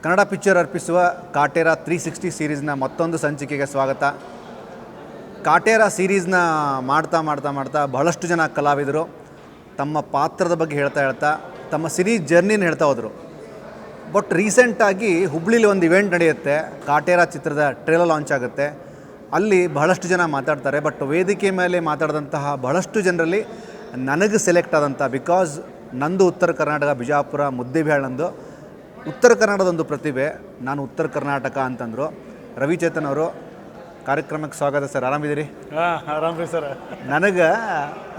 Kannada picture ಅರ್ಪಿಸುವ ಕಾಟೇರ 360 ಸೀರೀಸ್ನ ಮತ್ತೊಂದು ಸಂಚಿಕೆಗೆ ಸ್ವಾಗತ. ಕಾಟೇರ ಸೀರೀಸ್ನ ಮಾಡ್ತಾ ಬಹಳಷ್ಟು ಜನ ಕಲಾವಿದರು ತಮ್ಮ ಪಾತ್ರದ ಬಗ್ಗೆ ಹೇಳ್ತಾ ತಮ್ಮ ಸಿರೀಸ್ ಜರ್ನಿನ ಹೇಳ್ತಾ ಹೋದರು. ಬಟ್ ರೀಸೆಂಟಾಗಿ ಹುಬ್ಳಿಲಿ ಒಂದು ಇವೆಂಟ್ ನಡೆಯುತ್ತೆ. ಕಾಟೇರ ಚಿತ್ರದ ಟ್ರೇಲರ್ ಲಾಂಚ್ ಆಗುತ್ತೆ. ಅಲ್ಲಿ ಬಹಳಷ್ಟು ಜನ ಮಾತಾಡ್ತಾರೆ. ಬಟ್ ವೇದಿಕೆ ಮೇಲೆ ಮಾತಾಡಿದಂತಹ ಬಹಳಷ್ಟು ಜನರಲ್ಲಿ ನನಗೆ ಸೆಲೆಕ್ಟ್ ಆದಂಥ, ಬಿಕಾಸ್ ನಂದು ಉತ್ತರ ಕರ್ನಾಟಕ, ಬಿಜಾಪುರ, ಮುದ್ದೇಬಿಹಾಳ್ ನಂದು ಉತ್ತರ ಕನ್ನಡದೊಂದು ಪ್ರತಿಭೆ, ನಾನು ಉತ್ತರ ಕರ್ನಾಟಕ ಅಂತಂದರು. ರವಿಚೇತನ್ ಅವರು ಕಾರ್ಯಕ್ರಮಕ್ಕೆ ಸ್ವಾಗತ ಸರ್. ಆರಾಮಿದ್ದೀರಿ? ಆರಾಮ್ರಿ ಸರ್. ನನಗೆ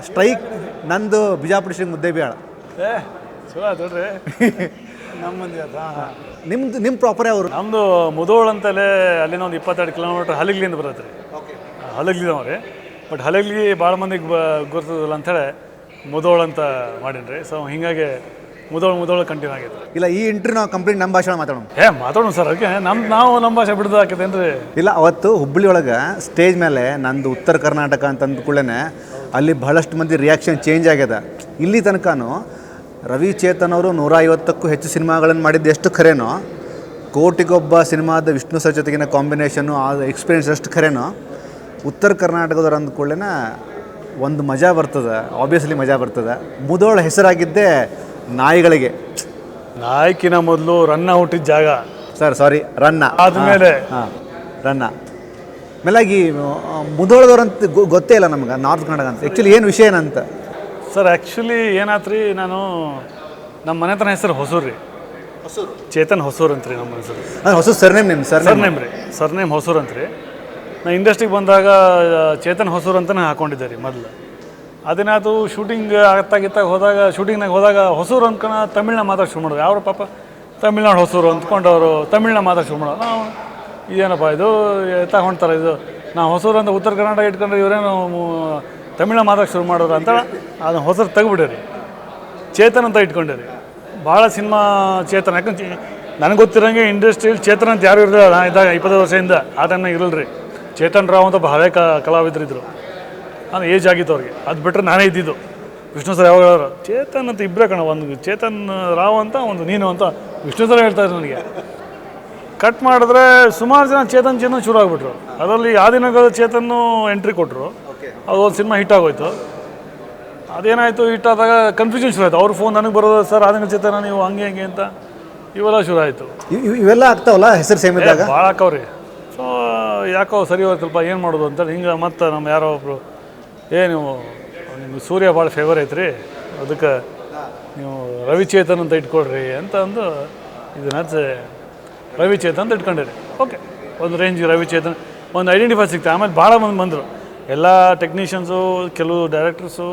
ಸ್ಟ್ರೈಕ್ ನಂದು ಬಿಜಾಪುರ ಶ್ರೀ ಮುದ್ದೇಬಿಹಾಳ್. ಚಲೋ ನೋಡ್ರಿ ನಮ್ಮ ಮಂದಿ ನಿಮ್ಮ ಪ್ರಾಪರೇ ಅವರು? ನಮ್ಮದು ಮುದೋಳ್ ಅಂತಲೇ ಅಲ್ಲಿನ ಒಂದು 22 ಕಿಲೋಮೀಟ್ರ್ ಹಲಗ್ಲಿಂದ ಬರುತ್ತೆ ರೀ. ಹಲಗ್ಲಿದವ್ರಿ. ಬಟ್ ಹಲಗ್ಲಿ ಭಾಳ ಮಂದಿಗೆ ಗೊತ್ತದಿಲ್ಲ ಅಂಥೇಳಿ ಮುದೋಳ್ ಅಂತ ಮಾಡೀನಿ ರೀ. ಸೊ ಹೀಗಾಗಿ ಮುದೋಳು ಕಂಟಿನ್ಯೂ ಆಗೈತೆ. ಇಲ್ಲ, ಈ ಇಂಟರ್ವ್ಯೂ ನಾವು ಕಂಪ್ಲೀಟ್ ನಮ್ಮ ಭಾಷೆ ಮಾತಾಡೋಣ. ಮಾತಾಡೋಣ ಸರ್. ಅದಕ್ಕೆ ನಾವು ನಮ್ಮ ಭಾಷೆ ಬಿಡೋದು ಹಾಕೈತೇನು ರೀ? ಇಲ್ಲ, ಅವತ್ತು ಹುಬ್ಬಳ್ಳಿ ಒಳಗೆ ಸ್ಟೇಜ್ ಮೇಲೆ ನಂದು ಉತ್ತರ ಕರ್ನಾಟಕ ಅಂತ ಅಂದ್ಕೊಳ್ಳೇ ಅಲ್ಲಿ ಬಹಳಷ್ಟು ಮಂದಿ ರಿಯಾಕ್ಷನ್ ಚೇಂಜ್ ಆಗ್ಯದ. ಇಲ್ಲಿ ತನಕನೂ ರವಿಚೇತನ್ ಅವರು 150ಕ್ಕೂ ಹೆಚ್ಚು ಸಿನಿಮಾಗಳನ್ನು ಮಾಡಿದ್ದು ಎಷ್ಟು ಖರೇನೋ, ಕೋಟಿಗೊಬ್ಬ ಸಿನಿಮಾದ ವಿಷ್ಣು ಸರ್ ಜೊತೆಗಿನ ಕಾಂಬಿನೇಷನ್ನು, ಆ ಎಕ್ಸ್ಪೀರಿಯನ್ಸ್ ಎಷ್ಟು ಖರೇನೋ, ಉತ್ತರ ಕರ್ನಾಟಕದವ್ರು ಅಂದ್ಕೊಳ್ಳೇ ಒಂದು ಮಜಾ ಬರ್ತದೆ. ಆಬ್ವಿಯಸ್ಲಿ ಮಜಾ ಬರ್ತದೆ. ಮುದೋಳ ಹೆಸರಾಗಿದ್ದೇ ನಾಯಿಗಳಿಗೆ. ನಾಯ್ಕಿನ ಮೊದಲು ರನ್ನ ಹುಟ್ಟಿದ ಜಾಗ ಸರ್, ಸಾರಿ, ರನ್ನ ಆದಮೇಲೆ ರನ್ನ ಮೇಲಾಗಿ ಮುದೋಳದವ್ರಂತ ಗೊತ್ತೇ ಇಲ್ಲ ನಮ್ಗೆ ನಾರ್ತ್ ಕನ್ನಡ ಅಂತ. ಆ್ಯಕ್ಚುಲಿ ಏನು ವಿಷಯ ಏನಂತ ಸರ್? ಆ್ಯಕ್ಚುಲಿ ಏನಾತ್ರಿ, ನಾನು ನಮ್ಮ ಮನೆತನ ಹೆಸರು ಹೊಸೂರು ರೀ. ಚೇತನ್ ಹೊಸೂರು ಅಂತ ರೀ ನಮ್ಮ ಹೆಸರು. ಹೊಸೂರು ಸರ್ನೇಮ್ ಸರ್ನೇಮ್ ರೀ. ಸರ್ನೇಮ್ ಹೊಸೂರು ಅಂತ ರೀ. ನಾ ಇಂಡಸ್ಟ್ರಿಗೆ ಬಂದಾಗ ಚೇತನ್ ಹೊಸೂರು ಅಂತಲೇ ಹಾಕ್ಕೊಂಡಿದ್ದೆ ರೀ ಮೊದಲು. ಅದೇನಾಯ್ತು, ಶೂಟಿಂಗ್ ಹೋದಾಗ ಶೂಟಿಂಗ್ನಾಗ ಹೋದಾಗ ಹೊಸೂರು ಅಂದ್ಕೊಂಡು ತಮಿಳ್ನಾಗ ಮಾತಾಡಿ ಶುರು ಮಾಡೋದು. ಯಾವ ಪಾಪ ತಮಿಳ್ನಾಡು ಹೊಸೂರು ಅಂದ್ಕೊಂಡು ಅವರು ತಮಿಳ್ನಾಗ ಮಾತಾಡಿ ಶುರು ಮಾಡೋದು. ನಾವು ಇದೇನಪ್ಪ ಇದು ತಗೊಂಡ್ತಾರೆ, ಇದು ನಾವು ಹೊಸೂರು ಅಂತ ಉತ್ತರ ಕರ್ನಾಟಕ ಇಟ್ಕೊಂಡ್ರೆ ಇವರೇನು ತಮಿಳ್ನಾಗ ಮಾತಾಡಿ ಶುರು ಮಾಡೋರು ಅಂತ ಅದನ್ನು ಹೊಸರು ತೆಗ್ಬಿಡ್ರಿ. ಚೇತನ್ ಅಂತ ಇಟ್ಕೊಂಡೆ. ಭಾಳ ಸಿನಿಮಾ ಚೇತನ್. ಯಾಕಂದ್ರೆ ನನಗೆ ಗೊತ್ತಿರೋಂಗೆ ಇಂಡಸ್ಟ್ರಿಯಲ್ಲಿ ಚೇತನ್ ಅಂತ ಯಾರು ಇರಲಿಲ್ಲ. ನಾನು ಇದ್ದಾಗ 20 ವರ್ಷದಿಂದ ಆ ಟೈಮ್ನಾಗ ಇರಲ್ಲ ರೀ. ಚೇತನ್ ರಾವ್ ಅಂತ ಹಳೆ ಕಲಾವಿದರಿದ್ದರು. ನಾನು ಏಜ್ ಆಗಿತ್ತು ಅವ್ರಿಗೆ. ಅದು ಬಿಟ್ಟರೆ ನಾನೇ ಇದ್ದಿದ್ದು. ವಿಷ್ಣು ಸರ್ ಯಾವಾಗ ಹೇಳೋರು, ಚೇತನ್ ಅಂತ ಇಬ್ಬರೇ ಕಣ, ಒಂದು ಚೇತನ್ ರಾವ್ ಅಂತ, ಒಂದು ನೀನು ಅಂತ ವಿಷ್ಣು ಸರ್ ಹೇಳ್ತಾಯಿದ್ರು ನನಗೆ. ಕಟ್ ಮಾಡಿದ್ರೆ ಸುಮಾರು ಜನ ಚೇತನ್ ಶುರು ಆಗಿಬಿಟ್ರು. ಅದರಲ್ಲಿ ಆದಿನಗರದ ಚೇತನ್ನು ಎಂಟ್ರಿ ಕೊಟ್ಟರು. ಅದು ಒಂದು ಸಿನಿಮಾ ಹಿಟ್ ಆಗೋಯ್ತು. ಅದೇನಾಯಿತು, ಹಿಟ್ ಆದಾಗ ಕನ್ಫ್ಯೂಷನ್ ಶುರು ಆಯಿತು. ಅವ್ರ ಫೋನ್ ನನಗೆ ಬರೋದು, ಸರ್ ಆದಿನಗರ ಚೇತನ ನೀವು ಹಂಗೆ ಅಂತ ಇವೆಲ್ಲ ಶುರು ಆಯಿತು. ಇವೆಲ್ಲ ಆಗ್ತಾವಲ್ಲ ಹೆಸರು ಸೇಮ್ ಇದ್ದಾಗ? ಭಾಳ ಹಾಕವ್ರಿ. ಸೊ ಯಾಕೋ ಸರಿ ಹೋಯ್ತು ಸ್ವಲ್ಪ, ಏನು ಮಾಡೋದು ಅಂತೇಳಿ ಹಿಂಗೆ ಮತ್ತು ನಮ್ಮ ಯಾರೋ ಒಬ್ಬರು, ನೀವು ನಿಮ್ಗೆ ಸೂರ್ಯ ಭಾಳ ಫೇವರ್ ಐತ್ರಿ, ಅದಕ್ಕೆ ನೀವು ರವಿಚೇತನ್ ಅಂತ ಇಟ್ಕೊಡ್ರಿ ಅಂತ ಅಂದು ಇದನ್ನ ರವಿಚೇತನ್ ಅಂತ ಇಟ್ಕೊಂಡಿರಿ. ಓಕೆ, ಒಂದು ರೇಂಜಿಗೆ ರವಿಚೇತನ್ ಒಂದು ಐಡೆಂಟಿಫೈ ಸಿಗ್ತದೆ. ಆಮೇಲೆ ಭಾಳ ಮಂದಿ ಬಂದರು, ಎಲ್ಲ ಟೆಕ್ನಿಷಿಯನ್ಸು, ಕೆಲವು ಡೈರೆಕ್ಟರ್ಸು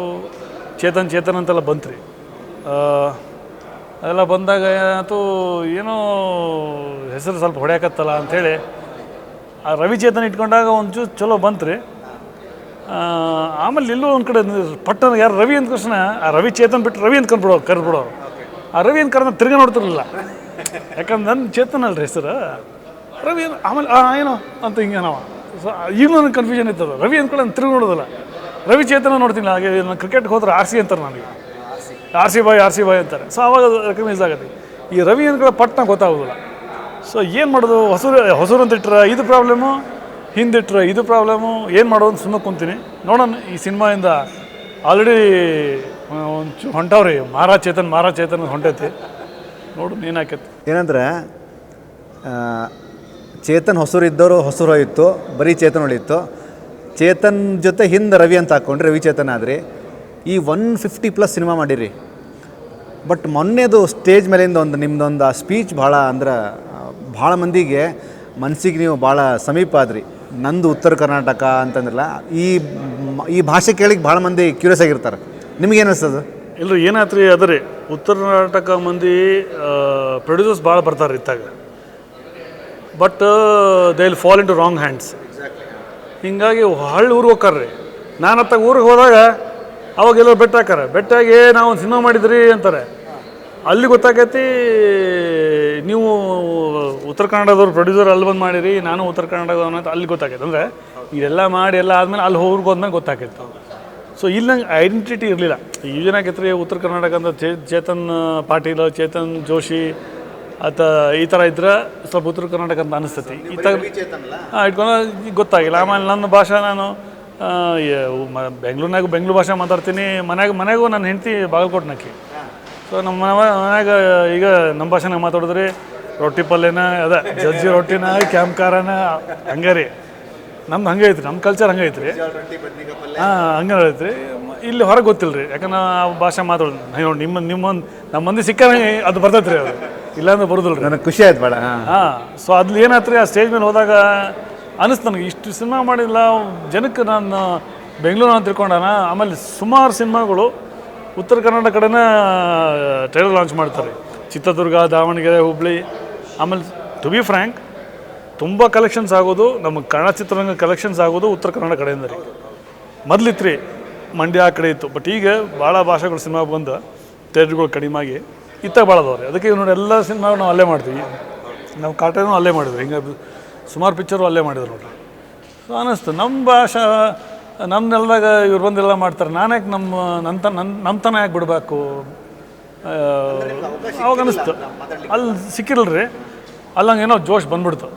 ಚೇತನ್ ಅಂತೆಲ್ಲ ಬಂತ್ರಿ. ಅದೆಲ್ಲ ಬಂದಾಗ ಏನಾಯ್ತು, ಏನೋ ಹೆಸರು ಸ್ವಲ್ಪ ಹೊಡ್ಯಾಕತ್ತಲ್ಲ ಅಂಥೇಳಿ ಆ ರವಿಚೇತನ್ ಇಟ್ಕೊಂಡಾಗ ಒಂಚೂರು ಚಲೋ ಬಂತ್ರಿ. ಆಮೇಲೆ ಎಲ್ಲೋ ಒಂದು ಕಡೆ ಪಟ್ಟಣ ಯಾರು ರವಿ ಅಂದ ತಕ್ಷಣ ಆ ರವಿಚೇತನ್ ಬಿಟ್ಟು ರವಿ ಅಂತ ಕರೆದ್ಬಿಡೋರು. ಆ ರವಿ ಅಂತ ಕರೆದ ತಿರ್ಗಿ ನೋಡ್ತಿರಲಿಲ್ಲ. ಯಾಕಂದ್ರೆ ನನ್ನ ಚೇತನ್ ಅಲ್ರಿ ಹೆಸರು, ರವಿ ಆಮೇಲೆ ಏನೋ ಅಂತ ಹಿಂಗೆ ನಾವು. ಸೊ ಈಗ ನನಗೆ ಕನ್ಫ್ಯೂಷನ್ ಇರ್ತದೆ. ರವಿ ಅಂದ್ಕೊಂಡು ನಾನು ತಿರುಗಿ ನೋಡೋದಿಲ್ಲ, ರವಿಚೇತನ ನೋಡ್ತೀನಿ. ಹಾಗೆ ನಾನು ಕ್ರಿಕೆಟ್ಗೆ ಹೋದ್ರೆ RC ಅಂತಾರೆ, ನನಗೆ ಆರ್ ಸಿ ಬಾಯ್ ಅಂತಾರೆ. ಸೊ ಆವಾಗ ರೆಕಗ್ನೈಸ್ ಆಗುತ್ತೆ. ಈ ರವಿ ಅಂದ್ಕೊಳ್ಳೋ ಪಟ್ಟಣ ಗೊತ್ತಾಗೋದಿಲ್ಲ. ಸೊ ಏನು ಮಾಡೋದು, ಹೊಸೂರು ಅಂತ ಇಟ್ಟರೆ ಇದು ಪ್ರಾಬ್ಲಮ್ಮು, ಹಿಂದಿಟ್ರೆ ಇದು ಪ್ರಾಬ್ಲಮ್ಮು, ಏನು ಮಾಡೋದು ಸುಮ್ಮನೆ ಕುಂತೀನಿ. ನೋಡೋಣ, ಈ ಸಿನಿಮಾಯಿಂದ ಆಲ್ರೆಡಿ ಒಂದು ಹೊಂಟವ್ರಿ. ಮಾರಾ ಚೇತನ್ ಹೊಂಟೈತಿ. ನೋಡು ನೀನು ಹಾಕೈತಿ. ಏನಂದ್ರೆ ಚೇತನ್ ಹೊಸೂರು ಇದ್ದವರು ಹೊಸೂರು ಹೋಯಿತು, ಬರೀ ಚೇತನ್ ಉಳಿಯಿತು. ಚೇತನ್ ಜೊತೆ ಹಿಂದೆ ರವಿ ಅಂತ ಹಾಕ್ಕೊಂಡ್ರಿ, ರವಿಚೇತನ್ ಆದ್ರಿ. ಈ 150+ ಸಿನಿಮಾ ಮಾಡಿರಿ. ಬಟ್ ಮೊನ್ನೆದು ಸ್ಟೇಜ್ ಮೇಲಿಂದ ನಿಮ್ಮದೊಂದು ಸ್ಪೀಚ್ ಭಾಳ ಮಂದಿಗೆ ಮನಸ್ಸಿಗೆ ನೀವು ಭಾಳ ಸಮೀಪ ಆದ್ರಿ. ನಂದು ಉತ್ತರ ಕರ್ನಾಟಕ ಅಂತಂದ್ರಲ್ಲ, ಈ ಭಾಷೆ ಕೇಳಿಗೆ ಭಾಳ ಮಂದಿ ಕ್ಯೂರಿಯಸ್ ಆಗಿರ್ತಾರೆ. ನಿಮ್ಗೇನು ಅನಿಸ್ತದೆ? ಇಲ್ಲರಿ, ಏನಾಯ್ತು ರೀ, ಅದ ರೀ ಉತ್ತರ ಕರ್ನಾಟಕ ಮಂದಿ ಪ್ರೊಡ್ಯೂಸರ್ಸ್ ಭಾಳ ಬರ್ತಾರೆ ಇತ್ತಾಗ. But they will fall into wrong hands. ಹೀಗಾಗಿ ಹಳ್ಳಿ ಊರಿಗೆ ಹೋಗ್ತಾರ್ರಿ. ನಾನು ಅತ್ತಾಗ ಊರಿಗೆ ಹೋದಾಗ ಅವಾಗೆಲ್ಲರೂ ಬೆಟ್ಟಾಗಿ ನಾವು ಒಂದು ಸಿನಿಮಾ ಮಾಡಿದ್ರಿ ಅಂತಾರೆ. ಅಲ್ಲಿ ಗೊತ್ತಾಗೈತಿ ನೀವು ಉತ್ತರ ಕನ್ನಡದವ್ರು ಪ್ರೊಡ್ಯೂಸರ್ ಅಲ್ಲಿ ಬಂದು ಮಾಡಿರಿ, ನಾನು ಉತ್ತರ ಕನ್ನಡದವನು ಅಂತ ಅಲ್ಲಿ ಗೊತ್ತಾಗೈತೆ. ಅಂದರೆ ಇದೆಲ್ಲ ಮಾಡಿ ಎಲ್ಲ ಆದಮೇಲೆ ಅಲ್ಲಿ ಊರಿಗೆ ಹೋದ್ಮೇಲೆ ಗೊತ್ತಾಗೈತೆ. ಸೊ ಇಲ್ಲಿ ನಂಗೆ ಐಡೆಂಟಿಟಿ ಇರಲಿಲ್ಲ. ಈಗೇನಾಗೈತೆ ರೀ, ಉತ್ತರ ಕರ್ನಾಟಕ ಅಂತ ಚೇತನ್ ಪಾಟೀಲ್, ಚೇತನ್ ಜೋಶಿ, ಆತ ಈ ಥರ ಇದ್ರೆ ಸ್ವಲ್ಪ ಉತ್ತರ ಕರ್ನಾಟಕ ಅಂತ ಅನಿಸ್ತೈತಿ ಈ ಥರ ಇಟ್ಕೊಂಡು ಗೊತ್ತಾಗಿಲ್ಲ. ಆಮೇಲೆ ನನ್ನ ಭಾಷೆ ನಾನು ಬೆಂಗಳೂರು ಭಾಷೆ ಮಾತಾಡ್ತೀನಿ. ಮನೆಗೂ ನನ್ನ ಹೆಂಡತಿ ಬಾಗಲಕೋಟ್ನಾಕಿ. ಸೊ ನಮ್ಮ ಮನ್ಯಾಗ ಈಗ ನಮ್ಮ ಭಾಷೆನಾಗ ಮಾತಾಡಿದ್ರಿ ರೊಟ್ಟಿ ಪಲ್ಯನ ಅದ ಜಜ್ಜಿ ರೊಟ್ಟಿನ ಕ್ಯಾಂಪ್ ಖಾರನ ಹಂಗೆ ರೀ. ನಮ್ದು ಹಂಗೆ ಐತ್ರಿ, ನಮ್ಮ ಕಲ್ಚರ್ ಹಂಗೆ ಐತ್ರಿ. ಹಂಗೆ ಐತ್ರಿ. ಇಲ್ಲಿ ಹೊರಗೆ ಗೊತ್ತಿಲ್ಲ ರೀ, ಯಾಕಂದ್ರೆ ಆ ಭಾಷೆ ಮಾತಾಡೋದು ನೋಡಿ ನಮ್ಮ ಮಂದಿ ಸಿಕ್ಕ ಅದು ಬರ್ತೈತೆ ರೀ. ಅದು ಇಲ್ಲಾಂದ್ರೆ ಬರೋದಿಲ್ಲ ರೀ. ನನಗೆ ಖುಷಿ ಆಯ್ತು ಭಾಳ. ಸೊ ಅದ್ಲಿ ಏನಾಯ್ತು ರೀ, ಆ ಸ್ಟೇಜ್ ಮೇಲೆ ಹೋದಾಗ ಅನಿಸ್ತು ನನಗೆ ಇಷ್ಟು ಸಿನಿಮಾ ಮಾಡಿಲ್ಲ ಜನಕ್ಕೆ ನಾನು ಬೆಂಗಳೂರು ಅಂತ ತಿಳ್ಕೊಂಡಾನ. ಆಮೇಲೆ ಸುಮಾರು ಸಿನಿಮಾಗಳು ಉತ್ತರ ಕನ್ನಡ ಕಡೆನ ಟ್ರೈಲರ್ ಲಾಂಚ್ ಮಾಡ್ತಾರೆ. ಚಿತ್ರದುರ್ಗ, ದಾವಣಗೆರೆ, ಹುಬ್ಳಿ. ಆಮೇಲೆ ಟು ಬಿ ಫ್ರ್ಯಾಂಕ್ ತುಂಬ ಕಲೆಕ್ಷನ್ಸ್ ಆಗೋದು ನಮ್ಮ ಕನ್ನಡ ಚಿತ್ರರಂಗ ಕಲೆಕ್ಷನ್ಸ್ ಆಗೋದು ಉತ್ತರ ಕನ್ನಡ ಕಡೆಯಿಂದ ರೀ. ಮೊದಲಿತ್ತು ರೀ ಮಂಡ್ಯ ಆ ಕಡೆ ಇತ್ತು. ಬಟ್ ಈಗ ಭಾಳ ಭಾಷೆಗಳು ಸಿನಿಮಾ ಬಂದು ಥಿಯೇಟ್ರ್ಗಳು ಕಡಿಮೆಯಾಗಿ ಇತ್ತಾಗ ಭಾಳ ಅದಾವೆ ರೀ. ಅದಕ್ಕೆ ನೋಡಿ ಎಲ್ಲ ಸಿನಿಮಾ ನಾವು ಅಲ್ಲೇ ಮಾಡ್ತೀವಿ. ನಾವು ಕಾಟೇನೂ ಅಲ್ಲೇ ಮಾಡಿದ್ವಿ, ಹಿಂಗೆ ಸುಮಾರು ಪಿಕ್ಚರು ಅಲ್ಲೇ ಮಾಡಿದ್ರು ನೋಡ್ರಿ. ಸೊ ಅನ್ನಿಸ್ತು ನಮ್ಮ ಭಾಷೆ ನಮ್ಮ ನೆಲದಾಗ ಇವ್ರು ಬಂದೆಲ್ಲ ಮಾಡ್ತಾರೆ, ನಾನು ಯಾಕೆ ನಮ್ಮತನ ಯಾಕೆ ಬಿಡಬೇಕು ಅವಾಗ ಅನ್ನಿಸ್ತು. ಅಲ್ಲಿ ಸಿಕ್ಕಿರಲ್ರಿ, ಅಲ್ಲಂಗೆ ಏನೋ ಜೋಶ್ ಬಂದ್ಬಿಡ್ತು.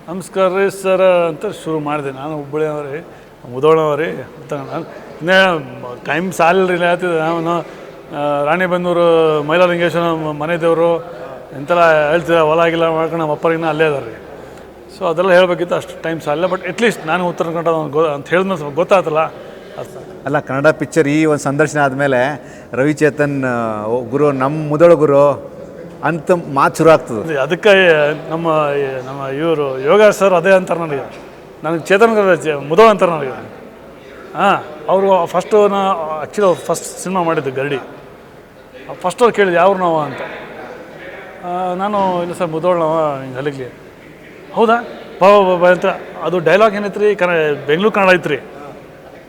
ನಮಸ್ಕಾರ ರೀ ಸರ್ ಅಂತ ಶುರು ಮಾಡಿದೆ. ನಾನು ಹುಬ್ಬಳ್ಳಿ ಅವರಿ ಮುದೋಳವರಿ ಅಂತ ನಾನು ಇನ್ನೇ ಟೈಮ್ ಸಾಲಿಲ್ರಿ ಹೇಳ್ತಿದ್ದೆ. ನಾನು ರಾಣಿಬೆನ್ನೂರು ಮೈಲಾರಲಿಂಗೇಶ್ವರ ಮನೆ ದೇವರು ಎಂತೆಲ್ಲ ಹೇಳ್ತಿದ್ದೆ. ಹೊಲ ಆಗಿಲ್ಲ ಮಾಡ್ಕೊಂಡು ನಮ್ಮ ಅಪ್ಪರಿಗಿನ್ನ ಅಲ್ಲೇ ಅದಾರ ರೀ. ಸೊ ಅದೆಲ್ಲ ಹೇಳಬೇಕಿತ್ತು, ಅಷ್ಟು ಟೈಮ್ ಸಾಲಿಲ್ಲ. ಬಟ್ ಅಟ್ಲೀಸ್ಟ್ ನಾನು ಉತ್ತರ ಕನ್ನಡ ಅಂತ ಹೇಳಿದ್ಮೇಲೆ ಸ್ವಲ್ಪ ಗೊತ್ತಾಯ್ತಲ್ಲ ಅರ್ಥ. ಅಲ್ಲ, ಕನ್ನಡ ಪಿಕ್ಚರ್ ಈ ಒಂದು ಸಂದರ್ಶನ ಆದಮೇಲೆ ರವಿಚೇತನ್ ಗುರು ನಮ್ಮ ಮುದೋಳ ಗುರು ಅಂತ ಮಾತು ಶುರು ಆಗ್ತದೆ. ಅದಕ್ಕೆ ನಮ್ಮ ಇವರು ಯೋಗ ಸರ್ ಅದೇ ಅಂತಾರೆ ನನಗೆ ಚೇತನ್ ಮುದೋಳ ಅಂತಾರೆ ನನಗೆ. ಅವರು ಫಸ್ಟು ಆ್ಯಕ್ಚುಲಿ ಫಸ್ಟ್ ಸಿನಿಮಾ ಮಾಡಿದ್ದು ಗರಡಿ. ಫಸ್ಟ್ ಅವ್ರು ಕೇಳಿದ್ದು ಯಾವ್ರು ನಾವು ಅಂತ. ನಾನು ಇಲ್ಲ ಸರ್ ಮುದೋಳ ನಾವು ಹಿಂಗೆ ಅಲ್ಲಿಗ್ಲಿ. ಹೌದಾ ಬಾ ಅಂತ ಅದು ಡೈಲಾಗ್ ಏನೈತೆ ರೀ, ಬೆಂಗಳೂರು ಕನ್ನಡ ಐತ್ರಿ.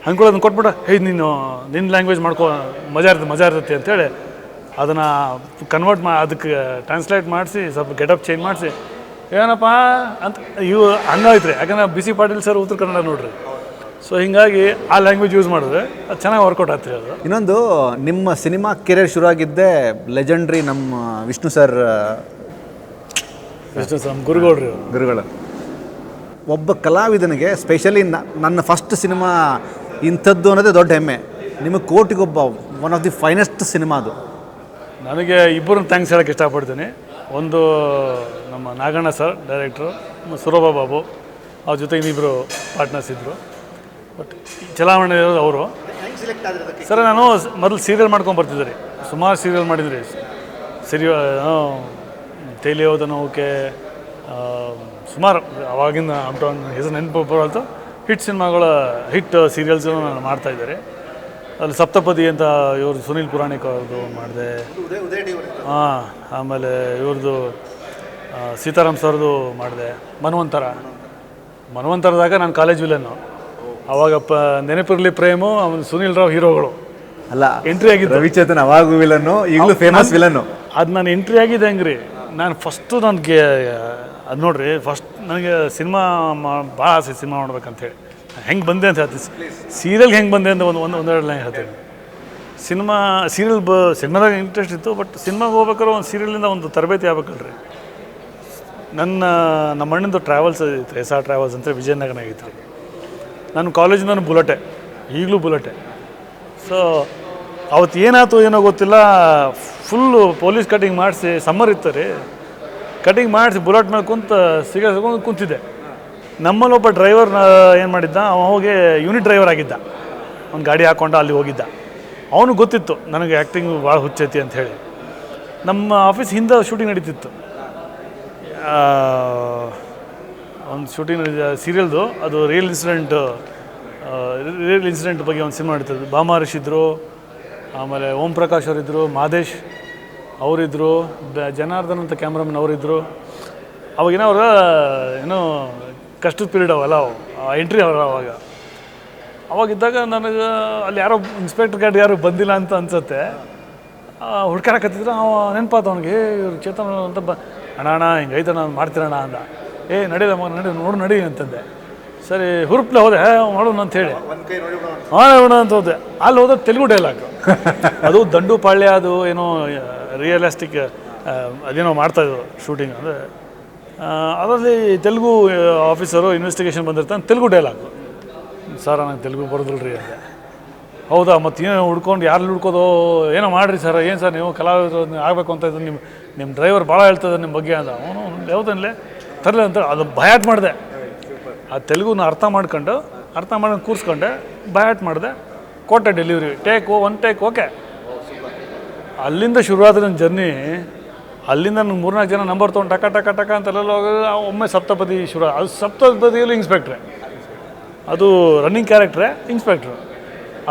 ಹಂಗೆ ಕೂಡ ಅದನ್ನು ಕೊಟ್ಬಿಟ್ಟು ನೀನು ನಿನ್ನ ಲ್ಯಾಂಗ್ವೇಜ್ ಮಾಡ್ಕೊ, ಮಜಾ ಇರ್ತೈತಿ ಅಂತೇಳಿ ಅದನ್ನು ಕನ್ವರ್ಟ್ ಅದಕ್ಕೆ ಟ್ರಾನ್ಸ್ಲೇಟ್ ಮಾಡಿಸಿ ಸ್ವಲ್ಪ ಗೆಟಪ್ ಚೇಂಜ್ ಮಾಡಿಸಿ ಏನಪ್ಪ ಅಂತ ಇವು ಹಂಗಾಯ್ತು ರೀ. ಯಾಕಂದ್ರೆ B C Patil sir Uttara Kannada ನೋಡ್ರಿ. ಸೊ ಹೀಗಾಗಿ ಆ ಲ್ಯಾಂಗ್ವೇಜ್ ಯೂಸ್ ಮಾಡಿದ್ರೆ ಅದು ಚೆನ್ನಾಗಿ ವರ್ಕೌಟ್ ಆಗ್ತದೆ. ಅದು ಇನ್ನೊಂದು, ನಿಮ್ಮ ಸಿನಿಮಾ ಕೆರಿಯರ್ ಶುರು ಆಗಿದ್ದೆ ಲೆಜೆಂಡ್ರಿ ನಮ್ಮ ವಿಷ್ಣು ಸರ್ ಗುರುಗಳು. ಒಬ್ಬ ಕಲಾವಿದನಿಗೆ ಸ್ಪೆಷಲಿ ನನ್ನ ಫಸ್ಟ್ ಸಿನಿಮಾ ಇಂಥದ್ದು ಅನ್ನೋದೇ ದೊಡ್ಡ ಹೆಮ್ಮೆ. ನಿಮಗೆ Kotigobba one of the finest cinema ಅದು. ನನಗೆ ಇಬ್ಬರನ್ನ ಥ್ಯಾಂಕ್ಸ್ ಹೇಳೋಕ್ಕೆ ಇಷ್ಟಪಡ್ತೀನಿ. ಒಂದು ನಮ್ಮ ನಾಗಣ್ಣ ಸರ್ ಡೈರೆಕ್ಟ್ರು, ಸುರಭ ಬಾಬು, ಅವ್ರ ಜೊತೆಗೆ ಇನ್ನಿಬ್ಬರು ಪಾರ್ಟ್ನರ್ಸ್ ಇದ್ದರು. ಬಟ್ ಚಲಾವಣೆ ಇರೋದು ಅವರು. ಸರ್ ನಾನು ಮೊದಲು ಸೀರಿಯಲ್ ಮಾಡ್ಕೊಂಡು ಬರ್ತಿದ್ದೆ ರೀ, ಸುಮಾರು ಸೀರಿಯಲ್ ಮಾಡಿದ್ರಿ. ತೇಲಿ ಹೋದ ನೋಕೆ ಸುಮಾರು ಅವಾಗಿನ ಹೆಸರು ನೆನಪು ಬರೋದು ಹಿಟ್ ಸಿನಿಮಾಗಳ ಹಿಟ್ ಸೀರಿಯಲ್ಸನ್ನು ನಾನು ಮಾಡ್ತಾಯಿದ್ದಾರೆ. ಅಲ್ಲಿ ಸಪ್ತಪದಿ ಅಂತ ಇವ್ರದ್ದು ಸುನೀಲ್ ಪುರಾಣಿಕ್ ಅವ್ರದ್ದು ಮಾಡಿದೆ. ಆಮೇಲೆ ಇವ್ರದ್ದು ಸೀತಾರಾಮ್ ಸರ್ದು ಮಾಡಿದೆ. ಮನ್ವಂತರದಾಗ ನಾನು ಕಾಲೇಜ್ ವಿಲನ್ನು. ಅವಾಗ ನೆನಪಿರಲಿ ಪ್ರೇಮು, ಆಮೇಲೆ ಸುನೀಲ್ ರಾವ್ ಹೀರೋಗಳು ಅಲ್ಲ ಎಂಟ್ರಿ ಆಗಿದ್ದು. ರವಿಚೇತನ್ ಅವಾಗೂ ವಿಲನ್ನು, ಈಗಲೂ ಫೇಮಸ್ ವಿಲನ್ನು. ಅದು ನಾನು ಎಂಟ್ರಿ ಆಗಿದೆ ಹೆಂಗೆ ರೀ. ನಾನು ಫಸ್ಟು ನನಗೆ ಅದು ನೋಡ್ರಿ, ಫಸ್ಟ್ ನನಗೆ ಸಿನಿಮಾ ಭಾಳ ಆಸೆ ಸಿನಿಮಾ ಮಾಡ್ಬೇಕಂತೇಳಿ. ಹೆಂಗೆ ಬಂದೆ ಅಂತ ಹೇಳ್ತೀನಿ, ಸೀರಿಯಲ್ಗೆ ಹೆಂಗೆ ಬಂದೆ ಅಂತ ಒಂದೆರಡು ಲೈನ್ ಹೇಳ್ತೀನಿ. ಸಿನಿಮಾದಾಗ ಇಂಟ್ರೆಸ್ಟ್ ಇತ್ತು. ಬಟ್ ಸಿನಿಮಾಗೆ ಹೋಗ್ಬೇಕಾದ್ರೆ ಒಂದು ಸೀರಿಯಲಿಂದ ಒಂದು ತರಬೇತಿ ಆಗ್ಬೇಕಲ್ರಿ. ನಮ್ಮ ಅಣ್ಣಂದು ಟ್ರಾವೆಲ್ಸ್ ಇತ್ತು, SR ಟ್ರಾವೆಲ್ಸ್ ಅಂತ ವಿಜಯನಗರನಾಗ ಇತ್ತು ರೀ. ನನ್ನ ಕಾಲೇಜಿನ ಬುಲೆಟೆ, ಈಗಲೂ ಬುಲೆಟೆ. ಸೊ ಅವತ್ತು ಏನಾಯ್ತು ಏನೋ ಗೊತ್ತಿಲ್ಲ, ಫುಲ್ಲು ಪೊಲೀಸ್ ಕಟಿಂಗ್ ಮಾಡಿಸಿ, ಸಮ್ಮರ್ ಇತ್ತು ರೀ, ಕಟಿಂಗ್ ಮಾಡಿಸಿ ಬುಲೆಟ್ ಮೇಲೆ ಸಿಗಕೊಂಡು ಕುಂತಿದ್ದೆ. ನಮ್ಮಲ್ಲಿ ಒಬ್ಬ ಡ್ರೈವರ್ ಏನು ಮಾಡಿದ್ದ, ಅವನು ಹೋಗಿ ಯೂನಿಟ್ ಡ್ರೈವರ್ ಆಗಿದ್ದ. ಒಂದು ಗಾಡಿ ಹಾಕ್ಕೊಂಡು ಅಲ್ಲಿ ಹೋಗಿದ್ದ. ಅವನು ಗೊತ್ತಿತ್ತು ನನಗೆ ಆ್ಯಕ್ಟಿಂಗ್ ಭಾಳ ಹುಚ್ಚೈತಿ ಅಂಥೇಳಿ. ನಮ್ಮ ಆಫೀಸ್ ಹಿಂದೆ ಶೂಟಿಂಗ್ ನಡೀತಿತ್ತು, ಒಂದು ಶೂಟಿಂಗ್ ಸೀರಿಯಲ್ದು. ಅದು ರಿಯಲ್ ಇನ್ಸಿಡೆಂಟ್ ಬಗ್ಗೆ ಒಂದು ಸಿನಿಮಾ ನಡೀತದೆ. ಭಾಮಾರಿಷ್ ಇದ್ದರು, ಆಮೇಲೆ ಓಂ ಪ್ರಕಾಶ್ ಅವರಿದ್ದರು, ಮಾದೇಶ್ ಅವರಿದ್ದರು, ಜನಾರ್ದನ್ ಅಂತ ಕ್ಯಾಮ್ರಾಮನ್ ಅವರಿದ್ದರು. ಅವಾಗೇನೋ ಏನೋ ಕಷ್ಟದ ಪೀರಿಯಡ್ ಅವಲ್ಲ ಎಂಟ್ರಿ ಅವಾಗಿದ್ದಾಗ ನನಗೆ ಅಲ್ಲಿ ಯಾರೋ ಇನ್ಸ್ಪೆಕ್ಟರ್ ಗಾಡಿ ಯಾರು ಬಂದಿಲ್ಲ ಅಂತ ಅನ್ಸುತ್ತೆ. ಹುಡ್ಕಾರಕತ್ತಿದ್ರು. ಅವ ನೆನಪಾತ ಅವನಿಗೆ, ಇವ್ರು ಚೇತನ ಅಂತ ಅಣ್ಣ ಹಿಂಗೈತೆ ನಾನು ಮಾಡ್ತೀರಣ್ಣ ಅಂದ. ನಡೀಲ್ಲ ಮಗ, ನಡಿ ಅಂತಂದೆ. ಸರಿ ಹುರುಪ್ಲೆ ಹೋದೆ, ಮಾಡೋಣ ಅಂಥೇಳಿ ನೋಡೋಣ ಅಂತ ಹೋದೆ. ಅಲ್ಲಿ ಹೋದ್ರೆ ತೆಲುಗು ಡೈಲಾಗ್. ಅದು ದಂಡು ಪಾಳ್ಯ, ಅದು ಏನೋ ರಿಯಲಿಸ್ಟಿಕ್ ಅದೇನೋ ಮಾಡ್ತಾಯಿದ್ರು ಶೂಟಿಂಗ್ ಅಂದರೆ ಅದರಲ್ಲಿ ತೆಲುಗು ಆಫೀಸರು ಇನ್ವೆಸ್ಟಿಗೇಷನ್ ಬಂದಿರ್ತಾನೆ ತೆಲುಗು ಡೈಲಾಗು, ಸರ್ ನಂಗೆ ತೆಲುಗು ಬರೋದಿಲ್ಲ ರೀ ಅಂತ. ಹೌದಾ, ಮತ್ತು ಏನೋ ಹುಡ್ಕೊಂಡು ಯಾರು ಹುಡ್ಕೋದು, ಏನೋ ಮಾಡಿರಿ ಸರ್, ಏನು ಸರ್ ನೀವು ಕಲಾವಿದರು ಆಗಬೇಕು ಅಂತ ಇದ್ದು ನಿಮ್ಮ ಡ್ರೈವರ್ ಭಾಳ ಹೇಳ್ತದೆ ನಿಮ್ಮ ಬಗ್ಗೆ ಅಂತ. ಅವನು ಯಾವುದನ್ನೇ ತರಲಿ ಅಂತ ಅದು ಬಯಾಟ್ ಮಾಡಿದೆ. ಆ ತೆಲುಗುನ ಅರ್ಥ ಮಾಡ್ಕೊಂಡು ಕೂರಿಸ್ಕೊಂಡೆ, ಬಯಾಟ್ ಮಾಡಿದೆ, ಕೊಟ್ಟೆ ಡೆಲಿವರಿ, ಒನ್ ಟೇಕ್ ಓಕೆ. ಅಲ್ಲಿಂದ ಶುರುವಾದ ನನ್ನ ಜರ್ನಿ. ಅಲ್ಲಿಂದ ನಾನು 3-4 ಜನ ನಂಬರ್ ತೊಗೊಂಡು ಟಕ ಅಂತೆಲ್ಲ ಹೋಗೋದು. ಒಮ್ಮೆ ಸಪ್ತಪದಿ ಶುರು, ಅದು ಸಪ್ತಪದಿಯಲ್ಲೂ ಇನ್ಸ್ಪೆಕ್ಟ್ರೆ, ಅದು ರನ್ನಿಂಗ್ ಕ್ಯಾರೆಕ್ಟ್ರೇ ಇನ್ಸ್ಪೆಕ್ಟ್ರು.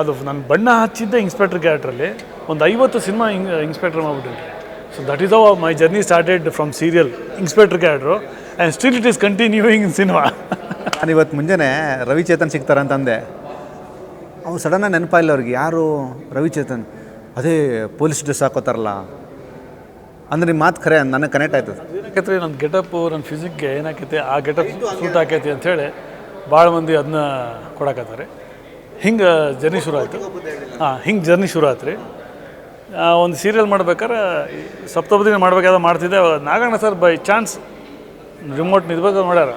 ಅದು ನನ್ನ ಬಣ್ಣ ಹಚ್ಚಿದ್ದೆ ಇನ್ಸ್ಪೆಕ್ಟ್ರ್ ಕ್ಯಾರೆಕ್ಟ್ರಲ್ಲಿ ಒಂದು 50 ಸಿನಿಮಾ ಇನ್ಸ್ಪೆಕ್ಟ್ರ್ ಮಾಡಿಬಿಟ್ಟಿದ್ದೆ. So that is how my journey started from serial inspector character and still it is continuing in cinema. ನಾನು ಇವತ್ತು ಮುಂಜಾನೆ ರವಿಚೇತನ್ ಸಿಗ್ತಾರೆ ಅಂತಂದೆ. ಅವ್ರು ಸಡನ್ನಾಗಿ ನೆನಪಾಯಿಲ್ಲ ಅವ್ರಿಗೆ, ಯಾರು ರವಿಚೇತನ್, ಅದೇ ಪೊಲೀಸ್ ಡ್ರೆಸ್ ಹಾಕೋತಾರಲ್ಲ ಅಂದರೆ ನಿಮ್ಮ ಮಾತು ಖರೆ ನನಗೆ ಕನೆಕ್ಟ್ ಆಯ್ತದೆ. ಏನಾಕೈತೆ ನನ್ನ ಗೆಟಪ್ಪು, ನನ್ನ ಫಿಸಿಕ್ಗೆ ಏನಾಕೈತೆ ಆ ಗೆಟಪ್ ಸೂಟ್ ಆಕೈತಿ ಅಂಥೇಳಿ ಭಾಳ ಮಂದಿ ಅದನ್ನ ಕೊಡಕತ್ತಾರೆ. ಹಿಂಗೆ ಜರ್ನಿ ಶುರು ಆಯಿತು. ಹಿಂಗೆ ಜರ್ನಿ ಶುರು ಆಯ್ತು ರೀ. ಒಂದು ಸೀರಿಯಲ್ ಮಾಡ್ಬೇಕಾರೆ ಸಪ್ತಪದಿನ ಮಾಡ್ಬೇಕಾದ್ರೆ ಮಾಡ್ತಿದ್ದೆ. Naganna sir by chance remote ನಿಲ್ಬೇಕಾದ್ರೆ ಮಾಡ್ಯಾರ.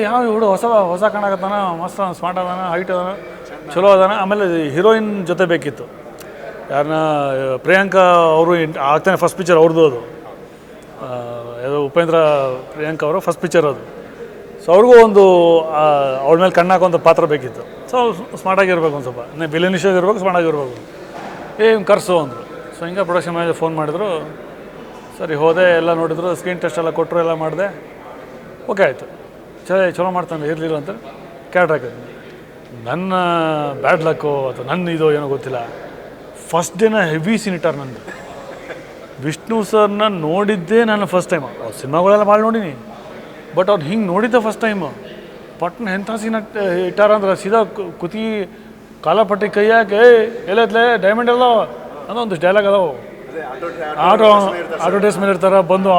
ಯಾವ ಹುಡು ಹೊಸ ಕಾಣಕತ್ತಾನ, ಮಸ್ತ್ ಸ್ಮಾರ್ಟ್ ಅದಾನ, ಹೈಟ್ ಅದಾನ, ಚಲೋ ಅದಾನ. ಆಮೇಲೆ ಹೀರೋಯಿನ್ ಜೊತೆ ಬೇಕಿತ್ತು, ಯಾರನ್ನ ಪ್ರಿಯಾಂಕಾ ಅವರು ಆಗ್ತಾನೆ ಫಸ್ಟ್ ಪಿಕ್ಚರ್ ಅವ್ರದ್ದು. ಅದು ಯಾವುದೋ ಉಪೇಂದ್ರ ಪ್ರಿಯಾಂಕಾ ಅವರು ಫಸ್ಟ್ ಪಿಕ್ಚರ್ ಅದು. ಸೊ ಅವ್ರಿಗೂ ಒಂದು ಅವಳ ಮೇಲೆ ಕಣ್ಣಾಕೊಂದು ಪಾತ್ರ ಬೇಕಿತ್ತು. ಸೊ ಸ್ಮಾರ್ಟಾಗಿರ್ಬೇಕು, ಒಂದು ಸ್ವಲ್ಪ ವಿಲನಿಷಾಗಿ ಇರ್ಬೇಕು, ಸ್ಮಾರ್ಟಾಗಿರ್ಬೇಕು. ಕರ್ಸು ಅಂದರು. ಸೊ ಹಿಂಗೆ ಪ್ರೊಡಕ್ಷನ್ ಮ್ಯಾನೇಜರ್ ಫೋನ್ ಮಾಡಿದ್ರು. ಸರಿ ಹೋದೆ, ಎಲ್ಲ ನೋಡಿದ್ರು, ಸ್ಕ್ರೀನ್ ಟೆಸ್ಟ್ ಎಲ್ಲ ಕೊಟ್ಟರು, ಎಲ್ಲ ಮಾಡಿದೆ. ಓಕೆ ಆಯಿತು, ಚಲೋ ಮಾಡ್ತಾನೆ, ಇರಲಿಲ್ಲ ಅಂತ ಕ್ಯಾರೆಕ್ಟರ್ ಹಾಕಿದ್ವಿ. ನನ್ನ ಬ್ಯಾಡ್ ಲಕ್ಕು ಅಥವಾ ನನ್ನ ಇದು ಏನೋ ಗೊತ್ತಿಲ್ಲ, ಫಸ್ಟ್ ಡೇನ ಹೆವಿ ಸೀನಿಟರ್ ನಂದು. ವಿಷ್ಣು ಸರ್ನ ನೋಡಿದ್ದೇ ನಾನು ಫಸ್ಟ್ ಟೈಮ್. ಅವ್ರು ಸಿನಿಮಾಗಳೆಲ್ಲ ಭಾಳ ನೋಡೀನಿ, ಬಟ್ ಅವ್ರು ಹಿಂಗೆ ನೋಡಿದ್ದೆ ಫಸ್ಟ್ ಟೈಮು. ಪಟ್ನ ಎಂಥ ಸೀನ್ ಇಟ್ಟಾರ ಅಂದ್ರೆ ಸೀದಾ ಕುತಿ ಕಾಲಪಟ್ಟಿ ಕೈಯಾಕೆ ಎಲ್ಲೈತ್ಲೆ ಡೈಮಂಡ್ ಎಲ್ಲ ಅನ್ನೋ ಒಂದಿಷ್ಟು ಡೈಲಾಗ್ ಅದಾವು. ಆಟೋ ಡ್ರೆಸ್ ಮೇಲೆ ಇರ್ತಾರೆ, ಬಂದು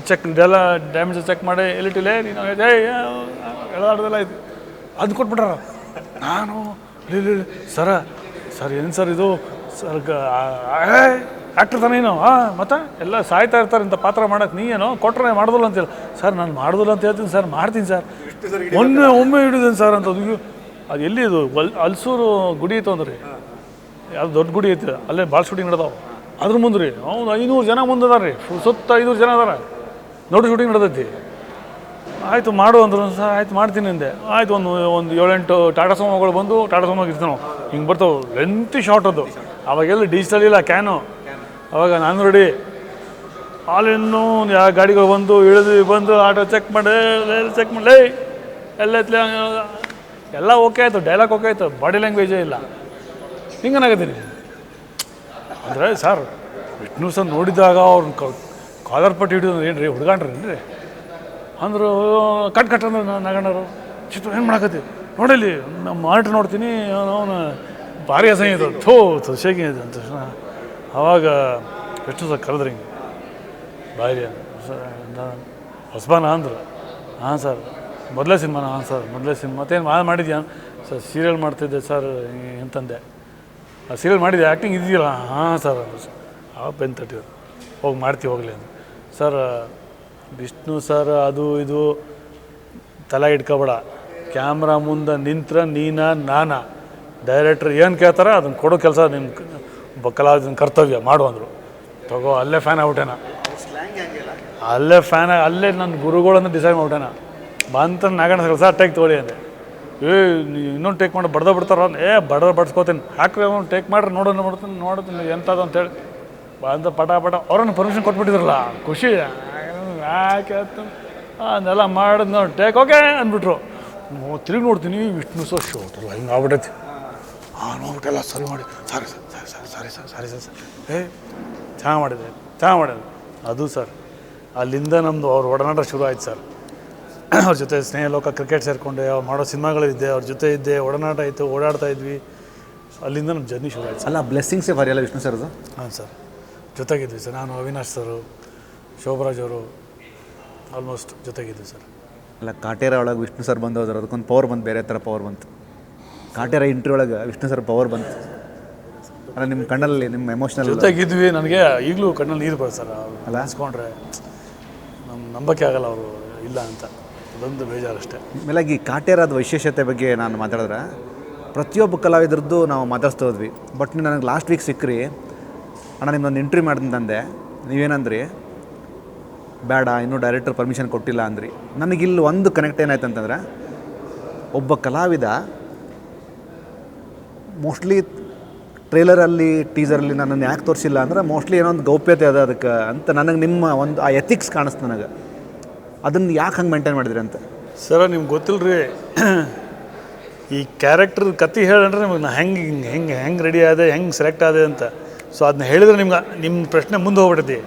ಚೆಕ್ ಡ್ಯಾಮೇಜ್ ಚೆಕ್ ಮಾಡಿ ಎಲ್ಲಿಟ್ಟಿಲ್ಲ ನೀನು ಎಳೆದಾಡ್ದೆಲ್ಲ ಇದು ಅದು ಕೊಟ್ಬಿಟ್ಟಾರ. ನಾನು ಸರ್ ಏನು ಸರ್ ಇದು ಸರ್ ಆ್ಯಕ್ಟರ್ ತಾನೇ ಏನು ಮತ್ತು ಎಲ್ಲ ಸಾಯ್ತಾ ಇರ್ತಾರೆ ಇಂಥ ಪಾತ್ರ ಮಾಡೋಕ್ಕೆ, ನೀ ಏನೋ ಕೊಟ್ಟರೆ ಮಾಡೋದಿಲ್ಲ ಅಂತಿಲ್ಲ. ಸರ್ ನಾನು ಮಾಡೋದಿಲ್ಲ ಅಂತ ಹೇಳ್ತೀನಿ ಸರ್, ಮಾಡ್ತೀನಿ ಸರ್, ಒಮ್ಮೆ ಹಿಡಿದೀನಿ ಸರ್ ಅಂತ. ಅದು ಎಲ್ಲಿ ಇದು ಅಲ್ಸೂರು ಗುಡಿ ಇತ್ತು ಅಂದ್ರಿ, ಯಾವ್ದು ದೊಡ್ಡ ಗುಡಿ ಐತಿ, ಅಲ್ಲೇ ಭಾಳ ಶೂಟಿಂಗ್ ನಡೆದಾವೆ. ಅದ್ರ ಮುಂದೆ ರೀ ಅವ್ನು 500 ಜನ ಮುಂದೆ ಅದಾರ ರೀ, ಸುತ್ತ 500 ಜನ ಅದಾರ, ನೋಡಿ ಶೂಟಿಂಗ್ ನಡೆದೈತಿ. ಆಯಿತು ಮಾಡು ಅಂದ್ರು ಸರ್, ಆಯ್ತು ಮಾಡ್ತೀನಿ ಅಂದೆ. ಆಯ್ತು ಒಂದು 7-8 ಟಾಟಾ ಸೋಮಗಳು ಬಂದು ಟಾಟಾ ಸೋಮಾಗ ಇರ್ತೀವಿ ನಾವು, ಹಿಂಗೆ ಬರ್ತಾವೆ ಲೆಂತಿ ಶಾರ್ಟ್ ಅದು. ಅವಾಗೆಲ್ಲ ಡಿಜಿಟಲ್ ಇಲ್ಲ, ಕ್ಯಾನು. ಅವಾಗ ನಾನು ರೆಡಿ, ಹಾಲಿನ್ನು ಯಾವ ಗಾಡಿಗಳು ಬಂದು ಬಂದು ಆಟೋ ಚೆಕ್ ಮಾಡಿ ಎಲ್ಲ ಎಲ್ಲ ಓಕೆ ಆಯಿತು, ಡೈಲಾಗ್ ಓಕೆ ಆಯಿತು, ಬಾಡಿ ಲ್ಯಾಂಗ್ವೇಜೇ ಇಲ್ಲ. ಹಿಂಗನಾಗತ್ತೀನಿ ಅಂದರೆ ಸರ್ ವಿಷ್ಣು ಸರ್ ನೋಡಿದಾಗ ಅವ್ರನ್ನ ಕಾಲರ್ ಪಟ್ಟಿ ಹಿಡಿದು ಏನು ರೀ ಹುಡುಗಾಣ್ರಿ ಅಂದರು. ಕಟ್ ಅಂದ್ರೆ ನಗಣ್ಣರು ಚಿತ್ರ ಏನು ಮಾಡಕತ್ತೀವಿ ನೋಡಿಲ್ಲಿ ನಮ್ಮ ಮಾನಿಟ್ರ್ ನೋಡ್ತೀನಿ, ಅವನು ಭಾರಿ ಅಸಹ್ಯ ಇದು ಥೋ ಶೇಕಿಂಗ್ ಇದೆ ಅಂತ. ಆವಾಗ ವಿಷ್ಣು ಸರ್ ಕರೆದ್ರಿ ಹಿಂಗೆ ಬಾಯ್ರಿ ಹೊಸಬಾನ ಅಂದರು. ಹಾಂ ಸರ್ ಮೊದಲೇ ಸಿನಿಮಾನ? ಹಾಂ ಸರ್ ಮೊದಲೇ ಸಿನಿಮಾ. ಮತ್ತೇನು ಮಾಡಿದ್ಯಾ ಸರ್? ಸೀರಿಯಲ್ ಮಾಡ್ತಿದ್ದೆ ಸರ್ ಅಂತಂದೆ. ಸೀರಿಯಲ್ ಮಾಡಿದ್ದೆ, ಆ್ಯಕ್ಟಿಂಗ್ ಇದೆಯಲ್ಲ? ಹಾಂ ಸರ್ ಅಂದರು. ಪೆನ್ ತಟ್ಟಿದ್ರು, ಹೋಗಿ ಮಾಡ್ತೀವಿ ಹೋಗಲಿ ಅಂತ. ಸರ್ ವಿಷ್ಣು ಸರ್ ಅದು ಇದು ತಲೆ ಇಟ್ಕೊಬೇಡ, ಕ್ಯಾಮ್ರಾ ಮುಂದೆ ನಿಂತ್ರ ನಾನಾ ಡೈರೆಕ್ಟ್ರ್ ಏನು ಕೇಳ್ತಾರ ಅದನ್ನು ಕೊಡೋ ಕೆಲಸ ನಿಮ್ಮ ಕಲಾವಿದನ ಕರ್ತವ್ಯ ಮಾಡು ಅಂದರು. ತಗೋ ಅಲ್ಲೇ ಫ್ಯಾನ್ ಆಗ್ಬಿಟ್ಟೆನ, ಅಲ್ಲೇ ನನ್ನ ಗುರುಗಳನ್ನ ಡಿಸೈಡ್ ಮಾಡ್ಬಿಟ್ಟೆನ. ಬಂತ ನಾಗಣ್ಣ ಸರ್ ಟೇಕ್ ತೊಗೊಳ್ಳಿ ಅಂದೆ. ಇನ್ನೊಂದು ಟೇಕ್ ಮಾಡಿ ಬಡ್ದ ಬಿಡ್ತಾರ, ಬಡ್ಸ್ಕೋತೀನಿ, ಹಾಕ್ರಿ ಅವ್ನು ಟೇಕ್ ಮಾಡ್ರಿ ನೋಡ್ತೀನಿ ಎಂಥದ್ದು ಅಂತೇಳಿ ಬಂದ ಪಟ ಅವ್ರನ್ನ ಪರ್ಮಿಷನ್ ಕೊಟ್ಬಿಟ್ಟಿದ್ರಲ್ಲ, ಖುಷಿ ಯಾಕೆ ಅದನ್ನೆಲ್ಲ ಮಾಡಿದ್ ನೋಡಿ ಟೇಕ್ ಓಕೆ ಅಂದ್ಬಿಟ್ರು. ತಿರುಗಿ ನೋಡ್ತೀನಿ ವಿಷ್ಣು ಸರ್ ಶೋಟಲ್ಲ ಹಿಂಗೆ ಆಗ್ಬಿಟ್ಟೈತಿ. ನೋಡ್ಬಿಟ್ಟೆಲ್ಲ ಸರಿ ಮಾಡಿ ಸಾರಿ ಚೆನ್ನಾಗಿ ಮಾಡಿದೆ ಅದು ಸರ್. ಅಲ್ಲಿಂದ ನಮ್ಮದು ಅವ್ರ ಒಡನಾಟ ಶುರು ಆಯ್ತು ಸರ್. ಅವ್ರ ಜೊತೆ ಸ್ನೇಹಲೋಕ ಕ್ರಿಕೆಟ್ ಸೇರಿಕೊಂಡೆ, ಅವ್ರು ಮಾಡೋ ಸಿನಿಮಾಗಳಿದ್ದೆ, ಅವ್ರ ಜೊತೆ ಇದ್ದೆ, ಒಡನಾಟ ಇತ್ತು, ಓಡಾಡ್ತಾ ಇದ್ವಿ. ಅಲ್ಲಿಂದ ನಮ್ಮ ಜರ್ನಿ ಶುರು ಆಯ್ತು. ಅಲ್ಲ ಬ್ಲೆಸ್ಸಿಂಗ್ಸೇ ಭಾರಿ ಅಲ್ಲ ವಿಷ್ಣು ಸರ್ದು? ಹಾಂ ಸರ್, ಜೊತೆಗಿದ್ವಿ ಸರ್. ನಾನು ಅವಿನಾಶ್ ಸರು, ಶೋಭರಾಜ್ ಅವರು ಆಲ್ಮೋಸ್ಟ್ ಜೊತೆಗಿದ್ವಿ ಸರ್. ಅಲ್ಲ ಕಾಟೇರ ಒಳಗೆ ವಿಷ್ಣು ಸರ್ ಬಂದು ಹೋದ್ರೆ ಅದಕ್ಕೊಂದು ಪವರ್ ಬಂತು, ಬೇರೆ ಥರ ಪವರ್ ಬಂತು. ಕಾಟೇರ ಇಂಟ್ರಿ ಒಳಗೆ ವಿಷ್ಣು ಸರ್ ಪವರ್ ಬಂತು. ಅಂದರೆ ನಿಮ್ಮ ಕಣ್ಣಲ್ಲಿ ನಿಮ್ಮ ಎಮೋಷ್ನಲ್ ಜೊತೆಗಿದ್ವಿ. ನನಗೆ ಈಗಲೂ ಕಣ್ಣಲ್ಲಿ ನೀರು ಬರುತ್ತೆ ಸರ್. ಅಲ್ಲ? ಅನ್ಸ್ಕೊಂಡ್ರೆ ನಂಬಕ್ಕೆ ಆಗಲ್ಲ ಅವರು ಇಲ್ಲ ಅಂತ, ಅದೊಂದು ಬೇಜಾರಷ್ಟೇ. ಮೇಲಾಗಿ ಕಾಟೇರಾದ ವಿಶೇಷತೆ ಬಗ್ಗೆ ನಾನು ಮಾತಾಡಿದ್ರೆ ಪ್ರತಿಯೊಬ್ಬ ಕಲಾವಿದ್ರದ್ದು ನಾವು ಮಾತಾಡ್ಸ್ತಾ ಹೋದ್ವಿ. ಬಟ್ ನೀವು ನನಗೆ ಲಾಸ್ಟ್ ವೀಕ್ ಸಿಕ್ಕ್ರಿ, ಅಣ್ಣ ನಿಮ್ಮೊಂದು ಇಂಟರ್ವ್ಯೂ ಮಾಡಿದಂದೆ, ನೀವೇನಂದ್ರಿ, ಬೇಡ ಇನ್ನೂ ಡೈರೆಕ್ಟರ್ ಪರ್ಮಿಷನ್ ಕೊಟ್ಟಿಲ್ಲ ಅಂದ್ರಿ. ನನಗಿಲ್ಲಿ ಒಂದು ಕನೆಕ್ಟ್ ಏನಾಯ್ತು ಅಂತಂದ್ರೆ, ಒಬ್ಬ ಕಲಾವಿದ ಮೋಸ್ಟ್ಲಿ ಟ್ರೇಲರಲ್ಲಿ ಟೀಸರಲ್ಲಿ ನನ್ನನ್ನು ಯಾಕೆ ತೋರಿಸಿಲ್ಲ ಅಂದ್ರೆ ಮೋಸ್ಟ್ಲಿ ಏನೋ ಒಂದು ಗೌಪ್ಯತೆ ಅದ ಅದಕ್ಕೆ ಅಂತ ನನಗೆ ನಿಮ್ಮ ಒಂದು ಆ ಎಥಿಕ್ಸ್ ಕಾಣಿಸ್ತು ನನಗೆ. ಅದನ್ನು ಯಾಕೆ ಹಂಗೆ ಮೇಂಟೈನ್ ಮಾಡಿದ್ರಿ ಅಂತ. ಸರ ನಿಮ್ಗೆ ಗೊತ್ತಿಲ್ಲ ರೀ, ಈ ಕ್ಯಾರೆಕ್ಟರ್ ಕತೆ ಹೇಳಂದ್ರೆ ನಿಮಗೆ ನಾ ಹೆಂಗೆ ಹೆಂಗೆ ಹೆಂಗೆ ರೆಡಿ ಆದೆ, ಹೆಂಗೆ ಸೆಲೆಕ್ಟ್ ಆದೆ ಅಂತ. ಸೊ ಅದನ್ನ ಹೇಳಿದ್ರೆ ನಿಮ್ಗೆ ನಿಮ್ಮ ಪ್ರಶ್ನೆ ಮುಂದೆ ಹೋಗ್ಬಿಡ್ತಿ.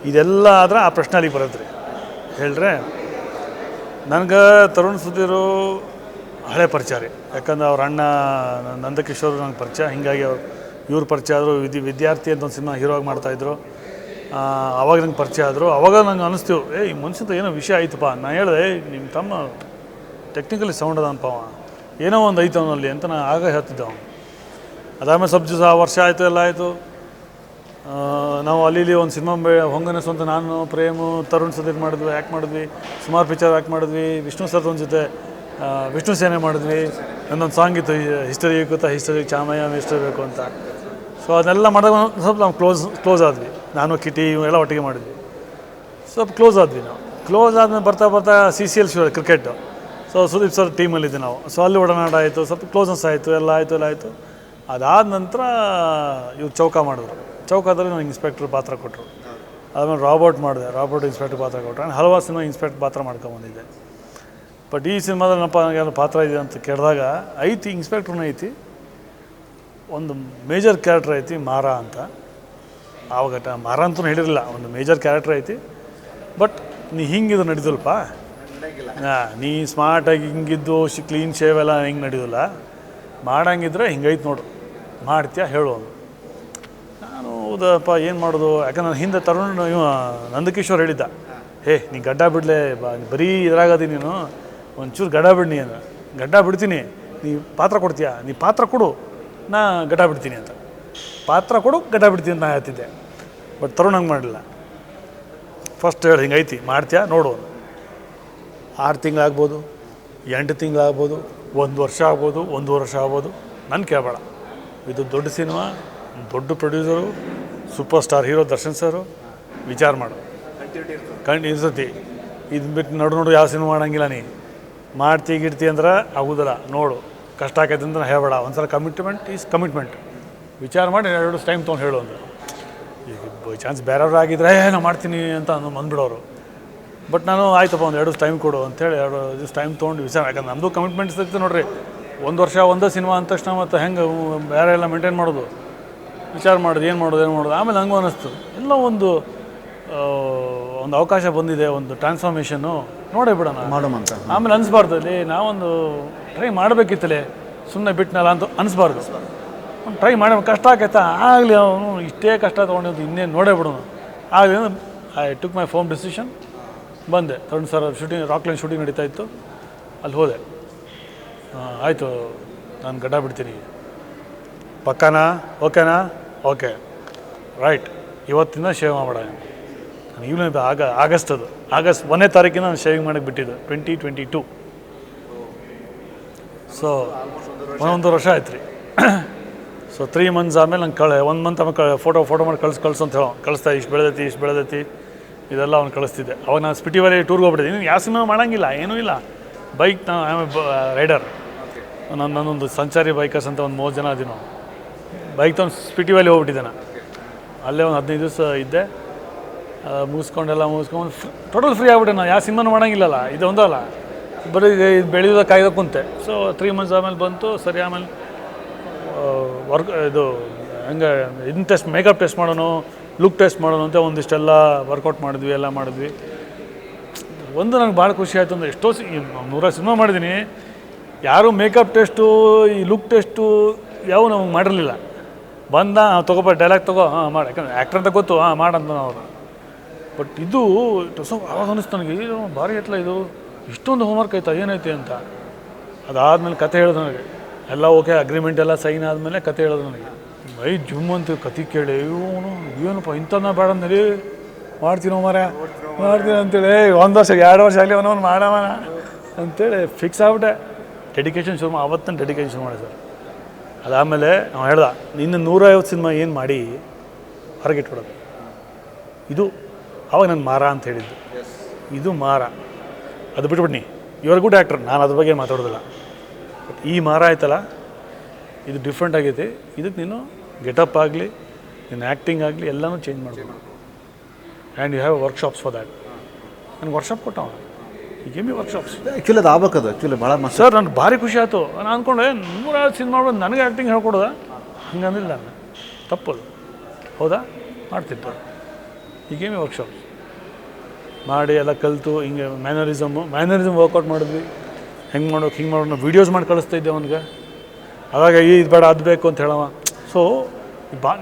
ಇದೆಲ್ಲ ಆದ್ರೆ ಆ ಪ್ರಶ್ನೆ ಅಲ್ಲಿಗೆ ಬರುತ್ತೆ ರೀ. ಹೇಳ್ರೆ ನನಗೆ ತರುಣ್ ಸುಧೀರು ಹಳೆ ಪರಿಚಯ ರೀ. ಯಾಕಂದ್ರೆ ಅವ್ರ ಅಣ್ಣ ನಂದಕಿಶೋರ್ ನನಗೆ ಪರಿಚಯ, ಹೀಗಾಗಿ ಇವ್ರ ಪರಿಚಯ ಆದರು. ವಿದ್ಯಾರ್ಥಿ ಅಂತ ಒಂದು ಸಿನಿಮಾ ಹೀರೋ ಆಗಿ ಮಾಡ್ತಾಯಿದ್ರು. ಅವಾಗ ನಂಗೆ ಪರಿಚಯ ಆದರು. ಅವಾಗ ನಂಗೆ ಅನ್ನಿಸ್ತೀವಿ, ಈ ಮನುಷ್ಯಂತ ಏನೋ ವಿಷಯ ಆಯ್ತಪ್ಪ. ನಾನು ಹೇಳಿದೆ, ನಿಮ್ಮ ತಮ್ಮ ಟೆಕ್ನಿಕಲಿ ಸೌಂಡ್ ಅದಾನಪ್ಪ, ಏನೋ ಒಂದು ಐತೆ ಅವನಲ್ಲಿ ಅಂತ ನಾನು ಆಗ ಹೇಳ್ತಿದ್ದೆ. ಅವನು ಅದಾದಮೇಲೆ ಸ್ವಲ್ಪ ದಿವಸ ವರ್ಷ ಆಯಿತು, ಎಲ್ಲ ಆಯಿತು. ನಾವು ಅಲ್ಲಿ ಒಂದು ಸಿನಿಮಾ ಹೊಂಗನ ಸ್ವಂತ ನಾನು ಪ್ರೇಮು ತರುಣ್ ಸುಧೀರ್ ಮಾಡಿದ್ವಿ, ಆ್ಯಕ್ಟ್ ಮಾಡಿದ್ವಿ. ಸುಮಾರು ಪಿಕ್ಚರ್ ಆ್ಯಕ್ಟ್ ಮಾಡಿದ್ವಿ. ವಿಷ್ಣು ಸರ್ದೊಂದು ಜೊತೆ ವಿಷ್ಣು ಸೇನೆ ಮಾಡಿದ್ವಿ. ನನ್ನೊಂದು ಸಾಂಗ್ ಇತ್ತು, ಹಿಸ್ಟರಿ ಗೊತ್ತಾ, ಹಿಸ್ಟರಿ ಚಾಮಯ್ಯ ಹಿಸ್ಟರಿ ಬೇಕು ಅಂತ. ಸೊ ಅದನ್ನೆಲ್ಲ ಮಾಡಿದಾಗ ಸ್ವಲ್ಪ ನಾವು ಕ್ಲೋಸ್ ಆದ್ವಿ. ನಾನು ಕಿಟಿ ಇವೆಲ್ಲ ಒಟ್ಟಿಗೆ ಮಾಡಿದ್ವಿ. ಸ್ವಲ್ಪ ಕ್ಲೋಸ್ ಆದ್ವಿ ನಾವು. ಕ್ಲೋಸ್ ಆದಮೇಲೆ ಬರ್ತಾ CCL show cricket. So Sudeep sir ಟೀಮಲ್ಲಿದ್ದೆ ನಾವು. ಸೊ ಅಲ್ಲಿ ಒಡನಾಟ ಆಯಿತು, ಸ್ವಲ್ಪ ಕ್ಲೋಸ್ನೆಸ್ ಆಯಿತು, ಎಲ್ಲ ಆಯಿತು. ಅದಾದ ನಂತರ ಇವ್ರು ಚೌಕ ಮಾಡಿದ್ರು. ಚೌಕದಲ್ಲಿ ನನಗೆ ಇನ್ಸ್ಪೆಕ್ಟ್ರ್ ಪಾತ್ರ ಕೊಟ್ಟರು. ಆಮೇಲೆ ರಾಬರ್ಟ್ ಮಾಡಿದೆ, ರಾಬರ್ಟ್ ಇನ್ಸ್ಪೆಕ್ಟ್ರ್ ಪಾತ್ರ ಕೊಟ್ಟರು. ನಾನು ಹಲವಾರು ಸಿನಿಮಾ ಇನ್ಸ್ಪೆಕ್ಟ್ರ್ ಪಾತ್ರ ಮಾಡ್ಕೊಂಬಂದಿದ್ದೆ. ಬಟ್ ಈ ಸಿನಿಮಾದಲ್ಲಿ ನಪ್ಪ ನನಗೆ ಪಾತ್ರ ಇದೆ ಅಂತ ಕೇಳಿದಾಗ ಐತಿ, ಇನ್ಸ್ಪೆಕ್ಟ್ರೂ ಐತಿ, ಒಂದು ಮೇಜರ್ ಕ್ಯಾರೆಕ್ಟರ್ ಐತಿ ಮಾರ ಅಂತ. ಆವಾಗ ಮಾರ ಅಂತೂ ಹೇಳಿರಲಿಲ್ಲ, ಒಂದು ಮೇಜರ್ ಕ್ಯಾರೆಕ್ಟರ್ ಐತಿ. ಬಟ್ ನೀ ಹಿಂಗಿದು ನಡೀದಲ್ಪ, ನೀ ಸ್ಮಾರ್ಟಾಗಿ ಹಿಂಗಿದ್ದು ಕ್ಲೀನ್ ಶೇವ್ ಎಲ್ಲ ಹಿಂಗೆ ನಡೆಯೋಲ್ಲ, ಮಾಡಂಗಿದ್ರೆ ಹಿಂಗೈತೆ ನೋಡು, ಮಾಡ್ತೀಯ ಹೇಳು. ನಾನು ಹೌದಪ್ಪ ಏನು ಮಾಡೋದು. ಯಾಕಂದ್ರೆ ನಾನು ಹಿಂದೆ ತರುಣ್ ನಂದಕಿಶೋರ್ ಹೇಳಿದ್ದ, ನೀ ಗಡ್ಡ ಬಿಡಲೇ, ಬರೀ ಇದ್ರಾಗದಿ ನೀನು, ಒಂಚೂರು ಗಡ್ಡ ಬಿಡ್ನಿ ಅಂತ. ಗಡ್ಡ ಬಿಡ್ತೀನಿ, ನೀ ಪಾತ್ರ ಕೊಡ್ತೀಯಾ, ನೀ ಪಾತ್ರ ಕೊಡು, ನಾ ಗಡ್ಡ ಬಿಡ್ತೀನಿ ಅಂತ. ಪಾತ್ರ ಕೊಡು, ಗಡ್ಡ ಬಿಡ್ತೀನಿ ಅಂತ ನಾ ಹೇಳ್ತಿದ್ದೆ. ಬಟ್ ತರುಣ್ ಹಂಗೆ ಮಾಡಲಿಲ್ಲ. ಫಸ್ಟ್ ಹೇಳಿ ಹಿಂಗೈತಿ, ಮಾಡ್ತೀಯಾ ನೋಡು. 6 ತಿಂಗಳಾಗ್ಬೋದು, 8 ತಿಂಗಳಾಗ್ಬೋದು, 1 ವರ್ಷ ಆಗ್ಬೋದು, 1 ವರ್ಷ ಆಗ್ಬೋದು, ನನ್ನ ಕೇಳಬೇಡ. ಇದು ದೊಡ್ಡ ಸಿನಿಮಾ, ದೊಡ್ಡ producer, super star hero Darshan sir. ವಿಚಾರ ಮಾಡು, ಇನ್ಸತಿ. ಇದು ಬಿಟ್ಟು ನೋಡು ಯಾವ ಸಿನಿಮಾ ಮಾಡಂಗಿಲ್ಲ. ನೀ ಮಾಡ್ತಿ ಅಂದ್ರೆ ಆಗೋದಿಲ್ಲ, ನೋಡು ಕಷ್ಟ ಆಕೈತೆ ಅಂತ ಹೇಳಬೇಡ. ಒಂದ್ಸಲ ಕಮಿಟ್ಮೆಂಟ್ ಈಸ್ ಕಮಿಟ್ಮೆಂಟ್. ವಿಚಾರ ಮಾಡಿ 2 ದಿವಸ ಟೈಮ್ ತೊಗೊಂಡು ಹೇಳು ಅಂದ್ರೆ. ಈಗ ಬೈ ಚಾನ್ಸ್ ಬೇರೆಯವ್ರು ಆಗಿದ್ರೆ ನಾನು ಮಾಡ್ತೀನಿ ಅಂತ ಬಂದ್ಬಿಡೋರು. ಬಟ್ ನಾನು ಆಯ್ತಪ್ಪ, ಒಂದು 2 ದಿವಸ ಟೈಮ್ ಕೊಡು ಅಂತೇಳಿ 2 ದಿವಸ ಟೈಮ್ ತೊಗೊಂಡು ವಿಚಾರ. ಯಾಕಂದ್ರೆ ನಮ್ಮದು ಕಮಿಟ್ಮೆಂಟ್ಸ್ ಇತ್ತು ನೋಡಿರಿ. 1 ವರ್ಷ ಒಂದೇ ಸಿನಿಮಾ ಅಂದ ತಕ್ಷಣ ಮತ್ತು ಹೆಂಗೆ ಬೇರೆ ಎಲ್ಲ ಮೇಂಟೈನ್ ಮಾಡೋದು. ವಿಚಾರ ಮಾಡೋದು, ಏನು ಮಾಡೋದು. ಆಮೇಲೆ ಹಂಗೂ ಅನ್ನಿಸ್ತು, ಎಲ್ಲ ಒಂದು ಅವಕಾಶ ಬಂದಿದೆ, ಒಂದು ಟ್ರಾನ್ಸ್ಫಾರ್ಮೇಷನ್ನು, ನೋಡೇ ಬಿಡೋಣ ಮಾಡೋಮಂತ. ಆಮೇಲೆ ಅನಿಸ್ಬಾರ್ದು, ಅಲ್ಲಿ ನಾವೊಂದು ಟ್ರೈ ಮಾಡಬೇಕಿತ್ತಲೇ, ಸುಮ್ಮನೆ ಬಿಟ್ಟನಲ್ಲ ಅಂತ ಅನಿಸ್ಬಾರ್ದು. ಒಂದು ಟ್ರೈ ಮಾಡಿ, ಕಷ್ಟ ಆಕೈತಾ ಆಗಲಿ, ಅವನು ಇಷ್ಟೇ ಕಷ್ಟ ತೊಗೊಂಡಿದ್ದು ಇನ್ನೇನು ನೋಡೇ ಬಿಡೋಣ ಆಗಲಿ. I took my firm decision. ಬಂದೆ. Tarun sir shooting, Rockline shooting ನಡೀತಾ ಇತ್ತು, ಅಲ್ಲಿ ಹೋದೆ. ಆಯಿತು, ನಾನು ಗಡ್ಡ ಬಿಡ್ತೀನಿ, ಪಕ್ಕಾನಾ, ಓಕೆನಾ, ಓಕೆ ರೈಟ್, ಇವತ್ತಿಂದ ಶೇವ್ ಮಾಡಬೇಡ. ನಾನು ಈವ್ನಿಂಗ್ ಆಗಸ್ಟ್ 1ನೇ ತಾರೀಕಿನ ನಾನು ಶೇವಿಂಗ್ ಮಾಡೋಕ್ಕೆ ಬಿಟ್ಟಿದ್ದು, 2022. ಸೊ 1 ವರ್ಷ ಆಯ್ತು ರೀ. ಸೊ 3 ಮಂತ್ಸ್ ಆದಮೇಲೆ ನಂಗೆ 1 ಮಂತ್ ಆಮೇಲೆ ಫೋಟೋ ಮಾಡಿ ಕಳ್ಸು ಅಂತ ಹೇಳೋ, ಕಳಿಸ್ತಾ ಇಷ್ಟು ಬೆಳೆದೈತಿ ಇದೆಲ್ಲ ಅವ್ನು ಕಳಿಸ್ತಿದ್ದೆ. ಅವಾಗ ನಾನು ಸ್ಪಿಟಿ ವ್ಯಾಲಿ ಟೂರ್ಗೆ ಹೋಗ್ಬಿಟ್ಟಿದ್ದೀನಿ. ಯಾವ ಸಿನಿಮಾ ಮಾಡೋಂಗಿಲ್ಲ, ಏನೂ ಇಲ್ಲ. ಬೈಕ್, ನಾನು ರೈಡರ್, ನನ್ನೊಂದು ಸಂಚಾರಿ ಬೈಕರ್ಸ್ ಅಂತ ಒಂದು 30 ಜನ ಅದೀವಿ ನಾವು. ಬೈಕ್ ತೊಗೊಂಡು ಸ್ಪಿಟಿ ವ್ಯಾಲಿ ಹೋಗ್ಬಿಟ್ಟಿದ್ದೆ ನಾನು. ಅಲ್ಲೇ ಒಂದು 15 ದಿವಸ ಇದ್ದೆ. ಮುಗಿಸ್ಕೊಂಡು ಟೋಟಲ್ ಫ್ರೀ ಆಗ್ಬಿಟ್ಟೆ. ನಾನು ಯಾವ ಸಿನಿಮಾನು ಮಾಡೋಂಗಿಲ್ಲಲ್ಲ, ಇದು ಒಂದಲ್ಲ, ಬರೀ ಇದು ಬೆಳೆಯೋದ ಕಾಯ್ದ ಕುಂತೆ. ಸೊ 3 ಮಂತ್ಸ್ ಆಮೇಲೆ ಬಂತು. ಸರಿ, ಆಮೇಲೆ ಇದು ಹಂಗೆ ಇದನ್ನ ಟೆಸ್ಟ್, ಮೇಕಪ್ ಟೆಸ್ಟ್ ಮಾಡೋಣ, ಲುಕ್ ಟೆಸ್ಟ್ ಮಾಡೋಣ ಅಂತ ಒಂದಿಷ್ಟೆಲ್ಲ ವರ್ಕೌಟ್ ಮಾಡಿದ್ವಿ, ಎಲ್ಲ ಮಾಡಿದ್ವಿ. ಒಂದು ನನಗೆ ಭಾಳ ಖುಷಿ ಆಯಿತು ಅಂದರೆ, ಎಷ್ಟೋ 100 ಸಿನಿಮಾ ಮಾಡಿದ್ದೀನಿ, ಯಾರೂ ಮೇಕಪ್ ಟೆಸ್ಟು, ಈ ಲುಕ್ ಟೆಸ್ಟು ಯಾವ ನಮಗೆ ಮಾಡಿರಲಿಲ್ಲ. ಬಂದ ತೊಗೊಬ ಡೈಲಾಗ್ ತೊಗೋ, ಮಾಡಿ, ಯಾಕಂದ್ರೆ ಆ್ಯಕ್ಟರ್ ಅಂತ ಗೊತ್ತು, ಮಾಡಂತ ಅವರು. ಬಟ್ ಇದು ಅವಾಗ ಅನ್ನಿಸ್ತು ನನಗೆ, ಭಾರಿ ಎತ್ತಲ ಇದು, ಇಷ್ಟೊಂದು ಹೋಮ್ವರ್ಕ್ ಆಯ್ತಾ, ಏನೈತಿ ಅಂತ. ಅದಾದಮೇಲೆ ಕತೆ ಹೇಳಿದ್ರು ನನಗೆ, ಎಲ್ಲ ಓಕೆ, ಅಗ್ರಿಮೆಂಟ್ ಎಲ್ಲ ಸೈನ್ ಆದಮೇಲೆ ಕತೆ ಹೇಳಿದ್ರು ನನಗೆ. ಮೈ ಜುಮ್ ಅಂತ ಕತಿ ಕೇಳಿ ಇವನು ಏನಪ್ಪ ಇಂಥನ್ನ ಬೇಡ ಅಂದೇಳಿ ಮಾಡ್ತೀನೋ ಮಾಡ್ತೀನಿ ಅಂತೇಳಿ 1 ವರ್ಷ 2 ವರ್ಷ ಆಗಲಿ ಅವನವನು ಮಾಡವನ ಅಂತೇಳಿ ಫಿಕ್ಸ್ ಆಗ್ಬಿಟ್ಟೆ. ಡೆಡಿಕೇಶನ್ ಶುರು ಆವತ್ತನ್ನು ಡೆಡಿಕೇಶನ್ ಶುರು ಮಾಡಿ ಸರ್. ಅದಾದಮೇಲೆ ಅವ್ನು ಹೇಳ್ದ ಇನ್ನು 150 ಸಿನಿಮಾ ಏನು ಮಾಡಿ ಹೊರಗಿಟ್ಬಿಡೋದು ಇದು. ಅವಾಗ ನಾನು ಮಾರ ಅಂತ ಹೇಳಿದ್ದು, ಇದು ಮಾರ, ಅದು ಬಿಟ್ಬಿಡ್ನಿ. ಇವ್ರ ಗುಡ್ ಆ್ಯಕ್ಟರ್, ನಾನು ಅದ್ರ ಬಗ್ಗೆ ಮಾತಾಡೋದಿಲ್ಲ. ಬಟ್ ಈ ಮಾರ ಆಯ್ತಲ್ಲ, ಇದು ಡಿಫ್ರೆಂಟ್ ಆಗೈತಿ. ಇದಕ್ಕೆ ನೀನು ಗೆಟಪ್ ಆಗಲಿ, ನಿನ್ನ ಆ್ಯಕ್ಟಿಂಗ್ ಆಗಲಿ ಎಲ್ಲನೂ ಚೇಂಜ್ ಮಾಡಬೇಕು. And you have workshops for that. ನನಗೆ ವರ್ಕ್ಶಾಪ್ ಕೊಟ್ಟವ, ಈ ಗೇಮ್ ವರ್ಕ್ಶಾಪ್ಸ್. ಆ್ಯಕ್ಚುಲಿ ಅದು ಆಗ್ಬೇಕದು. ಆ್ಯಕ್ಚುಲಿ ಭಾಳ ಮಸ್ತ್ ಸರ್, ನನಗೆ ಭಾರಿ ಖುಷಿ ಆಯಿತು. ನಾನು ಅಂದ್ಕೊಂಡೆ 150 ಸಿನಿಮಾ ಮಾಡೋದು ನನಗೆ ಆ್ಯಕ್ಟಿಂಗ್ ಹೇಳ್ಕೊಡೋದ, ಹಂಗಂದಿಲ್ಲ ನಾನು. ತಪ್ಪದು, ಹೌದಾ, ಮಾಡ್ತಿತ್ತು. ಈ ಗೇಮಿ ವರ್ಕ್ಶಾಪ್ ಮಾಡಿ ಎಲ್ಲ ಕಲಿತು ಹಿಂಗೆ ಮ್ಯಾನರಿಸಮ್ ವರ್ಕೌಟ್ ಮಾಡಿದ್ವಿ. ಹೆಂಗೆ ಮಾಡೋಕೆ ಹಿಂಗೆ ಮಾಡೋಣ ವೀಡಿಯೋಸ್ ಮಾಡಿ ಕಳಿಸ್ತಾ ಇದ್ದೆ ಅವನಿಗೆ. ಆವಾಗ ಇದು ಬೇಡ ಅದು ಬೇಕು ಅಂತ ಹೇಳವ. ಸೊ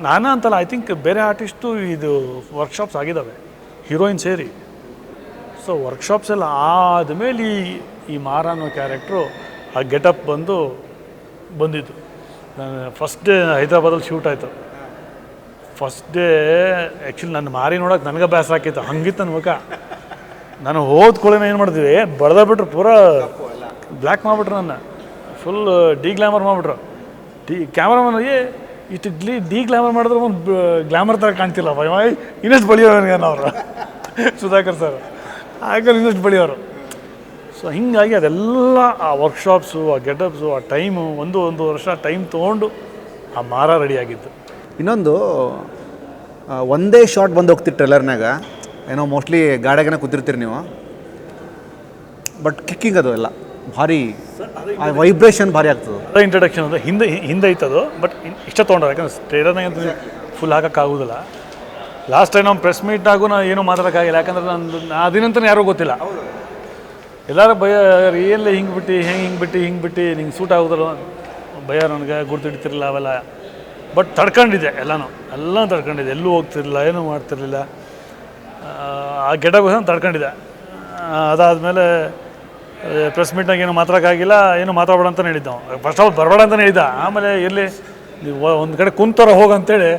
ನಾನು ಅಂತಲ್ಲ, ಐ ಥಿಂಕ್ ಬೇರೆ ಆರ್ಟಿಸ್ಟು ಇದು ವರ್ಕ್ಶಾಪ್ಸ್ ಆಗಿದ್ದಾವೆ, ಹೀರೋಯಿನ್ ಸೇರಿ. ಸೊ ವರ್ಕ್ಶಾಪ್ಸ್ ಎಲ್ಲ ಆದಮೇಲೆ ಈ ಮಾರ ಅನ್ನೋ ಕ್ಯಾರೆಕ್ಟ್ರು ಆ ಗೆಟಪ್ ಬಂದಿದ್ದು. ನಾನು ಫಸ್ಟ್ ಡೇ ಹೈದ್ರಾಬಾದಲ್ಲಿ ಶೂಟ್ ಆಯಿತು. ಫಸ್ಟ್ ಡೇ ಆ್ಯಕ್ಚುಲಿ ನನ್ನ ಮಾರಿ ನೋಡೋಕೆ ನನಗೆ ಬೇಸರ ಹಾಕಿತ್ತು, ಹಂಗಿತ್ತು ನನ್ನ ಮುಖ. ನಾನು ಹೋದ್ಕೊಳ್ಳೇನೆ ಏನು ಮಾಡಿದ್ವಿ, ಬಡ್ದಾಬಿಟ್ರು, ಪೂರಾ ಬ್ಲ್ಯಾಕ್ ಮಾಡಿಬಿಟ್ರು, ನನ್ನ ಫುಲ್ ಡಿಗ್ಲಾಮರ್ ಮಾಡಿಬಿಟ್ರು. ಕ್ಯಾಮ್ರಾಮನ್ ಇಷ್ಟು ಡಿಗ್ಲಾಮರ್ ಮಾಡಿದ್ರೆ ಒಂದು ಗ್ಲಾಮರ್ ಥರ ಕಾಣ್ತಿಲ್ಲ. ಇನ್ನಷ್ಟು ಬಳಿಯೋರು ಅವರು ಸುಧಾಕರ್ ಸರ್, ಆಗಲ್ಲಿ ಇನ್ನಷ್ಟು ಬಳಿಯೋರು. ಸೊ ಹೀಗಾಗಿ ಅದೆಲ್ಲ ಆ ವರ್ಕ್ಶಾಪ್ಸು, ಆ ಗೆಟಪ್ಸು, ಆ ಟೈಮು, ಒಂದು ವರ್ಷ ಟೈಮ್ ತೊಗೊಂಡು ಆ ಮಾರ ರೆಡಿಯಾಗಿದ್ದು. ಇನ್ನೊಂದು ಒಂದೇ ಶಾರ್ಟ್ ಬಂದು ಹೋಗ್ತೀರಿ ಟ್ರೇಲರ್ನಾಗ, ಏನೋ ಮೋಸ್ಟ್ಲಿ ಗಾಡಿಯಾಗನ ಕೂತಿರ್ತೀರಿ ನೀವು, ಬಟ್ ಕಿಕ್ಕಿಂಗ್ ಅದು ಎಲ್ಲ ಭಾರಿ ವೈಬ್ರೇಷನ್ ಭಾರಿ ಆಗ್ತದೆ. ಅದೇ ಇಂಟ್ರಡಕ್ಷನ್ ಅದು ಹಿಂದೆ ಐತದು. ಬಟ್ ಇಷ್ಟ ತೊಗೊಂಡ್ರೆ, ಯಾಕಂದ್ರೆ ಟ್ರೇಲರ್ನಾಗ ಫುಲ್ ಹಾಕೋಕ್ಕಾಗೋದಿಲ್ಲ. ಲಾಸ್ಟ್ ಟೈಮ್ ನಮ್ಮ ಪ್ರೆಸ್ ಮೀಟ್ನಾಗೂ ನಾನು ಏನೂ ಮಾತಾಡೋಕ್ಕಾಗಿಲ್ಲ, ಯಾಕಂದ್ರೆ ನಾನು ಅದಿನಂತ ಯಾರಿಗೂ ಗೊತ್ತಿಲ್ಲ. ಎಲ್ಲರೂ ಭಯ, ಎಲ್ಲ ಹಿಂಗೆ ಬಿಟ್ಟು ನಿಂಗೆ ಸೂಟ್ ಆಗೋದಿಲ್ಲ ಭಯ, ನನಗೆ ಗುರ್ತಿಡ್ತಿರಲಿಲ್ಲ ಅವೆಲ್ಲ. ಬಟ್ ತಡ್ಕೊಂಡಿದ್ದೆ, ಎಲ್ಲ ತಡ್ಕೊಂಡಿದ್ದೆ, ಎಲ್ಲೂ ಹೋಗ್ತಿರಲಿಲ್ಲ, ಏನೂ ಮಾಡ್ತಿರ್ಲಿಲ್ಲ. ಆ ಗೆಟಗೋಸ್ಕರ ತಡ್ಕೊಂಡಿದ್ದೆ. ಅದಾದಮೇಲೆ ಪ್ರೆಸ್ ಮೀಟ್ನಾಗ ಏನೂ ಮಾತಾಡೋಕ್ಕಾಗಿಲ್ಲ, ಏನೂ ಮಾತಾಡಬೇಡ ಅಂತಲೇ ಹೇಳಿದ್ದ ನಾವು. ಫಸ್ಟ್ ಆಫ್ ಆಲ್ ಬರಬೇಡ ಅಂತಲೇ ಹೇಳಿದ್ದ. ಆಮೇಲೆ ಎಲ್ಲಿ ನೀವು ಒಂದು ಕಡೆ ಕುಂತರ ಹೋಗಂತೇಳಿ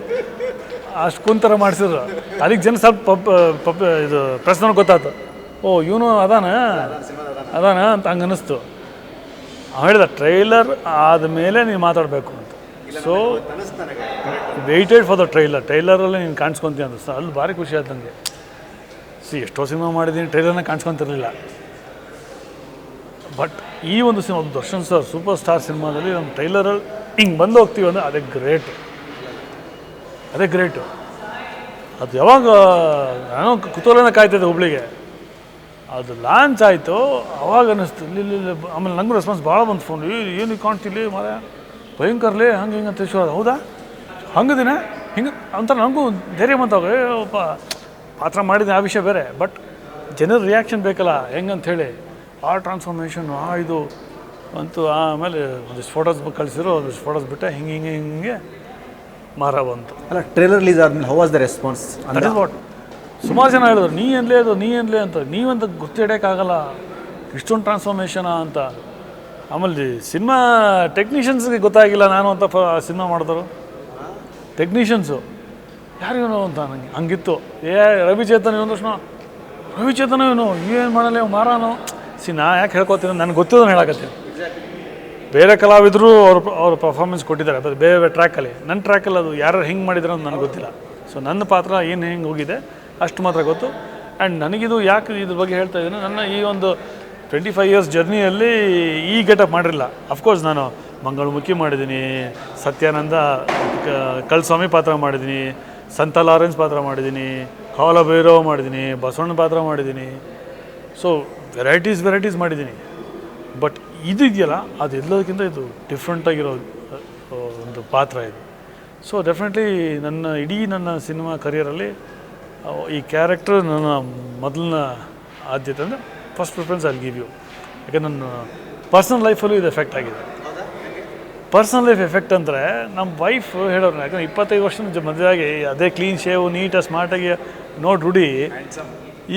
ಅಷ್ಟು ಕುಂತರ ಮಾಡಿಸಿದ್ರು. ಅದಕ್ಕೆ ಜನ ಸ್ವಲ್ಪ ಇದು ಪ್ರೆಸ್ನವ್ರಿಗೆ ಗೊತ್ತಾಯ್ತು, ಓ ಇವನು ಅದಾನ ಅಂತ ಹಂಗೆ ಅನ್ನಿಸ್ತು. ಹೇಳಿದ ಟ್ರೈಲರ್ ಆದಮೇಲೆ ನೀನು ಮಾತಾಡಬೇಕು ಅಂತ. ಸೊ ವೆಯ್ಟೆಡ್ ಫಾರ್ ದ ಟ್ರೈಲರಲ್ಲಿ ನೀನು ಕಾಣಿಸ್ಕೊತೀಯ ಅಂತ. ಅಲ್ಲಿ ಭಾರಿ ಖುಷಿ ಆಯ್ತು ನನಗೆ. ಎಷ್ಟೋ ಸಿನಿಮಾ ಮಾಡಿದ್ದೀನಿ, ಟ್ರೈಲರ್ನ ಕಾಣಿಸ್ಕೊತಿರ್ಲಿಲ್ಲ. ಬಟ್ ಈ ಒಂದು cinema, Darshan sir super star ಸಿನಿಮಾದಲ್ಲಿ ನಮ್ಮ ಟ್ರೈಲರಲ್ಲಿ ಹಿಂಗೆ ಬಂದು ಹೋಗ್ತೀವಿ ಅಂದರೆ ಅದೇ ಗ್ರೇಟು. ಅದು ಯಾವಾಗ ನಾನು ಕುತೂಹಲನ ಕಾಯ್ತಿದ್ದೆ ಹುಬ್ಳಿಗೆ, ಅದು ಲಾಂಚ್ ಆಯಿತು ಅವಾಗ ಅನ್ನಿಸ್ತು ಇಲ್ಲಿ. ಆಮೇಲೆ ನನಗೂ ರೆಸ್ಪಾನ್ಸ್ ಭಾಳ ಬಂತು. ಫೋನ್ ಏನು ಕಾಣ್ತಿಲ್ಲ ಮರ ಭಯಂಕರ್ಲಿ ಹಂಗೆ ಹಿಂಗೆ ಅಂತ ಹೇಳೋದು. ಹೌದಾ ಹಂಗದಿನ ಹಿಂಗೆ ಅಂತ ನನಗೂ ಧೈರ್ಯ ಬಂತಾಗ, ಪಾತ್ರ ಮಾಡಿದ ಆ ವಿಷಯ ಬೇರೆ. ಬಟ್ ಜನರ ರಿಯಾಕ್ಷನ್ ಬೇಕಲ್ಲ, ಹೆಂಗಂಥೇಳಿ ಆ ಟ್ರಾನ್ಸ್ಫಾರ್ಮೇಷನ್ನು ಇದು ಅಂತೂ. ಆಮೇಲೆ ಒಂದಿಷ್ಟು ಫೋಟೋಸ್ ಕಳಿಸಿರೋ, ಒಂದಿಷ್ಟು ಫೋಟೋಸ್ ಬಿಟ್ಟೆ ಹಿಂಗೆ ಮಾರ ಬಂತು. ಅಲ್ಲ, ಟ್ರೇಲರ್ ರಿಲೀಸ್ ಆದ್ಮೇಲೆ how was the response? That is what. ಸುಮಾರು ಜನ ಹೇಳಿದ್ರು, ನೀ ಏನ್ಲೇ ಅಂತ. ನೀವಂತ ಗೊತ್ತಿಡೋಕ್ಕಾಗಲ್ಲ, ಇಷ್ಟೊಂದು ಟ್ರಾನ್ಸ್ಫಾರ್ಮೇಷನಾ ಅಂತ. ಆಮೇಲೆ ಸಿನಿಮಾ ಟೆಕ್ನಿಷಿಯನ್ಸ್ಗೆ ಗೊತ್ತಾಗಿಲ್ಲ ನಾನು ಅಂತ ಸಿನಿಮಾ ಮಾಡಿದ್ರು ಟೆಕ್ನಿಷಿಯನ್ಸು. ಯಾರಿಗೇನೋ ಅಂತ ನನಗೆ ಹಂಗಿತ್ತು. ರವಿಚೇತನ್ ಇವನು ತಕ್ಷಣ ರವಿಚೇತನ ಇವನು ಏನು ಮಾಡಲ್ಲ ಮಾರಾನೋ. ನಾ ಯಾಕೆ ಹೇಳ್ಕೊತೀನಿ, ನನಗೆ ಗೊತ್ತಿರೋದು ಹೇಳಕತ್ತೀನಿ. ಬೇರೆ ಕಲಾವಿದರು ಅವ್ರ ಪರ್ಫಾರ್ಮೆನ್ಸ್ ಕೊಟ್ಟಿದ್ದಾರೆ ಬೇರೆ ಟ್ರ್ಯಾಕಲ್ಲಿ. ನನ್ನ ಟ್ರ್ಯಾಕಲ್ಲಿ ಅದು ಯಾರು ಹೆಂಗೆ ಮಾಡಿದ್ರು ಅಂತ ನನಗೆ ಗೊತ್ತಿಲ್ಲ. ಸೊ ನನ್ನ ಪಾತ್ರ ಏನು ಹೆಂಗೆ ಹೋಗಿದೆ ಅಷ್ಟು ಮಾತ್ರ ಗೊತ್ತು. ಆ್ಯಂಡ್ ನನಗಿದು ಯಾಕೆ ಇದ್ರ ಬಗ್ಗೆ ಹೇಳ್ತಾ ಇದ್ದೀನಿ, ನನ್ನ ಈ ಒಂದು 25 ಇಯರ್ಸ್ ಜರ್ನಿಯಲ್ಲಿ ಈ ಗೆಟಪ್ ಮಾಡಿರಲಿಲ್ಲ. ಅಫ್ಕೋರ್ಸ್ ನಾನು ಮಂಗಳಮುಖಿ ಮಾಡಿದ್ದೀನಿ, ಸತ್ಯಾನಂದ ಕಳ್ಸ್ವಾಮಿ ಪಾತ್ರ ಮಾಡಿದ್ದೀನಿ, ಸಂತ ಲಾರೆನ್ಸ್ ಪಾತ್ರ ಮಾಡಿದ್ದೀನಿ, ಕಾಲ ಭೈರವ ಮಾಡಿದ್ದೀನಿ, ಬಸವಣ್ಣ ಪಾತ್ರ ಮಾಡಿದ್ದೀನಿ. ಸೊ ವೆರೈಟೀಸ್ ಮಾಡಿದ್ದೀನಿ. ಬಟ್ ಇದು ಇದೆಯಲ್ಲ, ಅದು ಎಲ್ಲದಕ್ಕಿಂತ ಇದು ಡಿಫ್ರೆಂಟಾಗಿರೋ ಒಂದು ಪಾತ್ರ ಇದು. ಸೊ ಡೆಫಿನೆಟ್ಲಿ ನನ್ನ ಸಿನಿಮಾ ಕರಿಯರಲ್ಲಿ ಈ ಕ್ಯಾರೆಕ್ಟರ್ ನನ್ನ ಮೊದಲನ ಆದ್ಯತೆ ಅಂದರೆ ಫಸ್ಟ್ ಪ್ರಿಫರೆನ್ಸ್ ಅಲ್ಲಿ ಗಿವ್ ಯು. ಯಾಕಂದ್ರೆ ನನ್ನ ಪರ್ಸ್ನಲ್ ಲೈಫಲ್ಲೂ ಇದು ಎಫೆಕ್ಟ್ ಆಗಿದೆ. ಪರ್ಸ್ನಲ್ ಲೈಫ್ ಎಫೆಕ್ಟ್ ಅಂದರೆ ನಮ್ಮ ವೈಫ್ ಹೇಳೋರು, ಯಾಕಂದರೆ 25 ವರ್ಷ ಮದುವೆಯಾಗಿ ಅದೇ ಕ್ಲೀನ್ ಶೇವ್ ನೀಟಾಗಿ ಸ್ಮಾರ್ಟಾಗಿ ನೋಡಿ ರೂಢಿ,